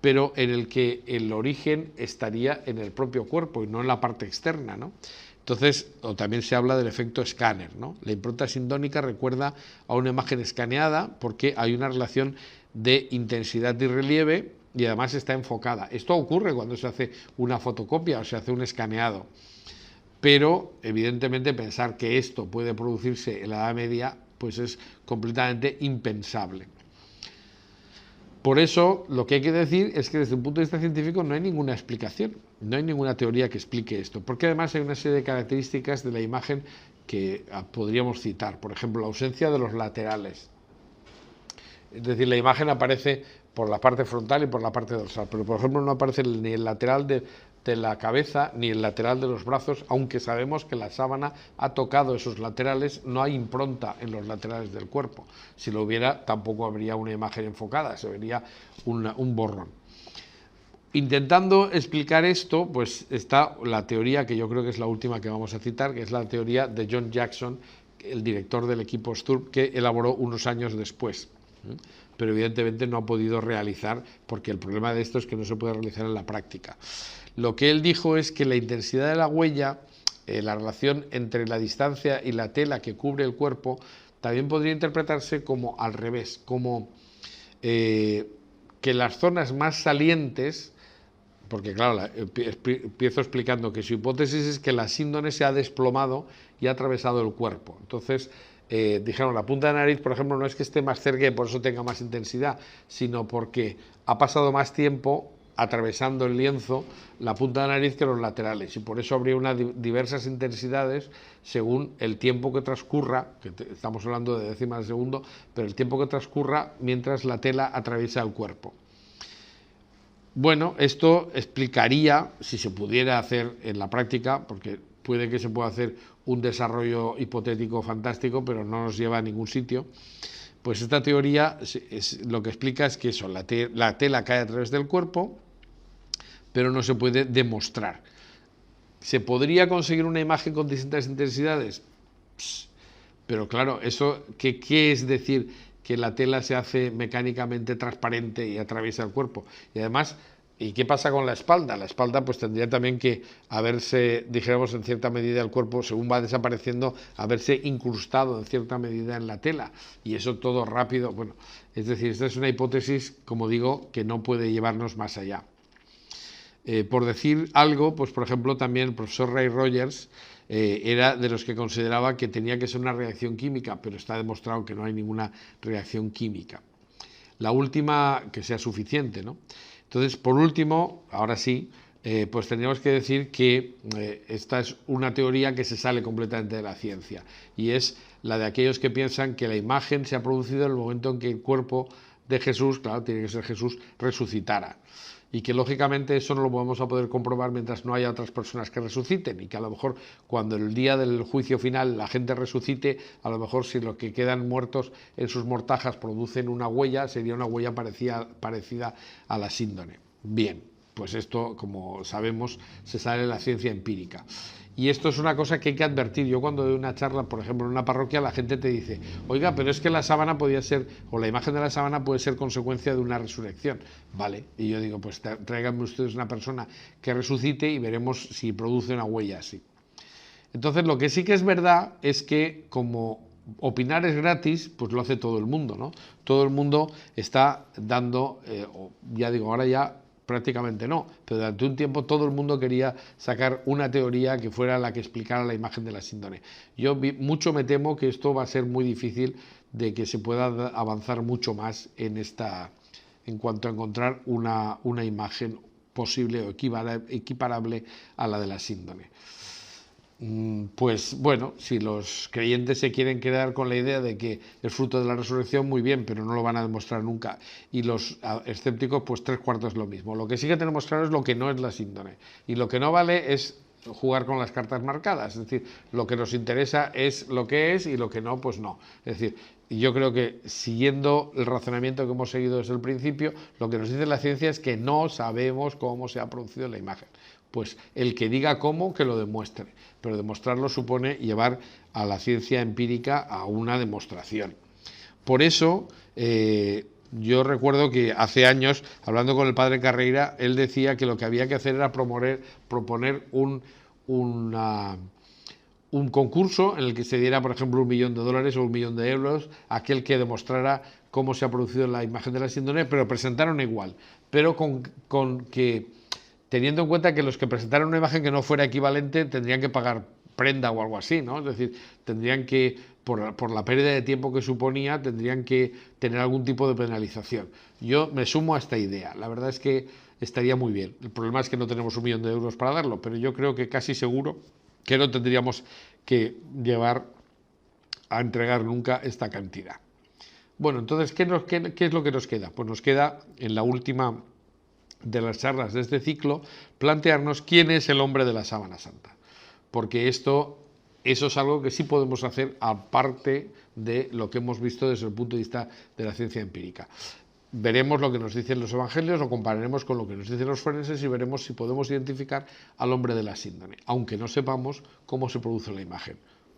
pero en el que el origen estaría en el propio cuerpo y no en la parte externa, ¿no? Entonces, también se habla del efecto escáner, ¿no? La impronta sindónica recuerda a una imagen escaneada porque hay una relación de intensidad y relieve y además está enfocada. Esto ocurre cuando se hace una fotocopia o se hace un escaneado, pero evidentemente pensar que esto puede producirse en la Edad Media pues es completamente impensable. Por eso, lo que hay que decir es que desde un punto de vista científico no hay ninguna explicación, no hay ninguna teoría que explique esto, porque además hay una serie de características de la imagen que podríamos citar. Por ejemplo, la ausencia de los laterales. Es decir, la imagen aparece por la parte frontal y por la parte dorsal, pero por ejemplo no aparece ni el lateral de la cabeza ni el lateral de los brazos, aunque sabemos que la sábana ha tocado esos laterales. No hay impronta en los laterales del cuerpo. Si lo hubiera, tampoco habría una imagen enfocada, se vería un borrón. Intentando explicar esto, pues está la teoría que yo creo que es la última que vamos a citar, que es la teoría de John Jackson, el director del equipo Sturm, que elaboró unos años después, pero evidentemente no ha podido realizar, porque el problema de esto es que no se puede realizar en la práctica. Lo que él dijo es que la intensidad de la huella, la relación entre la distancia y la tela que cubre el cuerpo, también podría interpretarse como al revés, como que las zonas más salientes, porque claro, empiezo explicando que su hipótesis es que la síndone se ha desplomado y ha atravesado el cuerpo. Entonces, dijeron, la punta de la nariz, por ejemplo, no es que esté más cerca y por eso tenga más intensidad, sino porque ha pasado más tiempo atravesando el lienzo la punta de la nariz que los laterales, y por eso habría diversas intensidades según el tiempo que transcurra, que estamos hablando de décimas de segundo, pero el tiempo que transcurra mientras la tela atraviesa el cuerpo. Bueno, esto explicaría, si se pudiera hacer en la práctica, porque puede que se pueda hacer un desarrollo hipotético fantástico, pero no nos lleva a ningún sitio, pues esta teoría lo que explica es que eso, la tela cae a través del cuerpo, pero no se puede demostrar. ¿Se podría conseguir una imagen con distintas intensidades? Pero claro, eso, ¿qué es decir que la tela se hace mecánicamente transparente y atraviesa el cuerpo? Y además, ¿y qué pasa con la espalda? La espalda pues tendría también que haberse, dijéramos, en cierta medida el cuerpo, según va desapareciendo, haberse incrustado en cierta medida en la tela, y eso todo rápido. Bueno, es decir, esta es una hipótesis, como digo, que no puede llevarnos más allá. Por decir algo, pues por ejemplo también el profesor Ray Rogers era de los que consideraba que tenía que ser una reacción química, pero está demostrado que no hay ninguna reacción química. La última, que sea suficiente, ¿no? Entonces, por último, ahora sí, pues tendríamos que decir que esta es una teoría que se sale completamente de la ciencia, y es la de aquellos que piensan que la imagen se ha producido en el momento en que el cuerpo de Jesús, claro, tiene que ser Jesús, resucitara. y que lógicamente eso no lo vamos a poder comprobar mientras no haya otras personas que resuciten, y que a lo mejor cuando el día del juicio final la gente resucite, a lo mejor si los que quedan muertos en sus mortajas producen una huella, sería una huella parecida a la síndrome. Bien, pues esto, como sabemos, se sale de la ciencia empírica. Y esto es una cosa que hay que advertir. Yo cuando doy una charla, por ejemplo, en una parroquia, la gente te dice, oiga, pero es que la sábana podía ser, o la imagen de la sábana puede ser consecuencia de una resurrección. Vale, y yo digo, pues tráiganme ustedes una persona que resucite y veremos si produce una huella así. Entonces, lo que sí que es verdad es que como opinar es gratis, pues lo hace todo el mundo, ¿no? Todo el mundo está dando, ya digo, ahora ya prácticamente no, pero durante un tiempo todo el mundo quería sacar una teoría que fuera la que explicara la imagen de la síndrome. Yo mucho me temo que esto va a ser muy difícil de que se pueda avanzar mucho más en cuanto a encontrar una imagen posible o equiparable a la de la síndrome. Pues bueno, si los creyentes se quieren quedar con la idea de que es fruto de la resurrección, muy bien, pero no lo van a demostrar nunca. Y los escépticos, pues 3/4 es lo mismo. Lo que sí que tenemos claro es lo que no es la síndrome. Y lo que no vale es jugar con las cartas marcadas. Es decir, lo que nos interesa es lo que es y lo que no, pues no. Es decir, yo creo que siguiendo el razonamiento que hemos seguido desde el principio, lo que nos dice la ciencia es que no sabemos cómo se ha producido la imagen. Pues el que diga cómo, que lo demuestre, pero demostrarlo supone llevar a la ciencia empírica a una demostración. Por eso, yo recuerdo que hace años, hablando con el padre Carreira, él decía que lo que había que hacer era proponer un concurso en el que se diera, por ejemplo, $1 millón o $1 millón a aquel que demostrara cómo se ha producido la imagen de la síndrome, pero presentaron igual, pero con que teniendo en cuenta que los que presentaron una imagen que no fuera equivalente tendrían que pagar prenda o algo así, ¿no? Es decir, tendrían que, por la pérdida de tiempo que suponía, tendrían que tener algún tipo de penalización. Yo me sumo a esta idea. La verdad es que estaría muy bien. El problema es que no tenemos $1 millón para darlo, pero yo creo que casi seguro que no tendríamos que llevar a entregar nunca esta cantidad. Bueno, entonces, ¿qué es lo que nos queda? Pues nos queda, en la última de las charlas de este ciclo, plantearnos quién es el hombre de la sábana santa, porque eso es algo que sí podemos hacer aparte de lo que hemos visto desde el punto de vista de la ciencia empírica. Veremos lo que nos dicen los evangelios, lo compararemos con lo que nos dicen los forenses y veremos si podemos identificar al hombre de la síndrome, aunque no sepamos cómo se produce la imagen.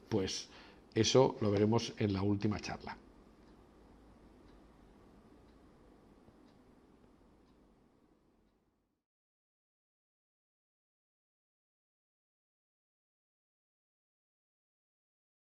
Pues eso lo veremos en la última charla.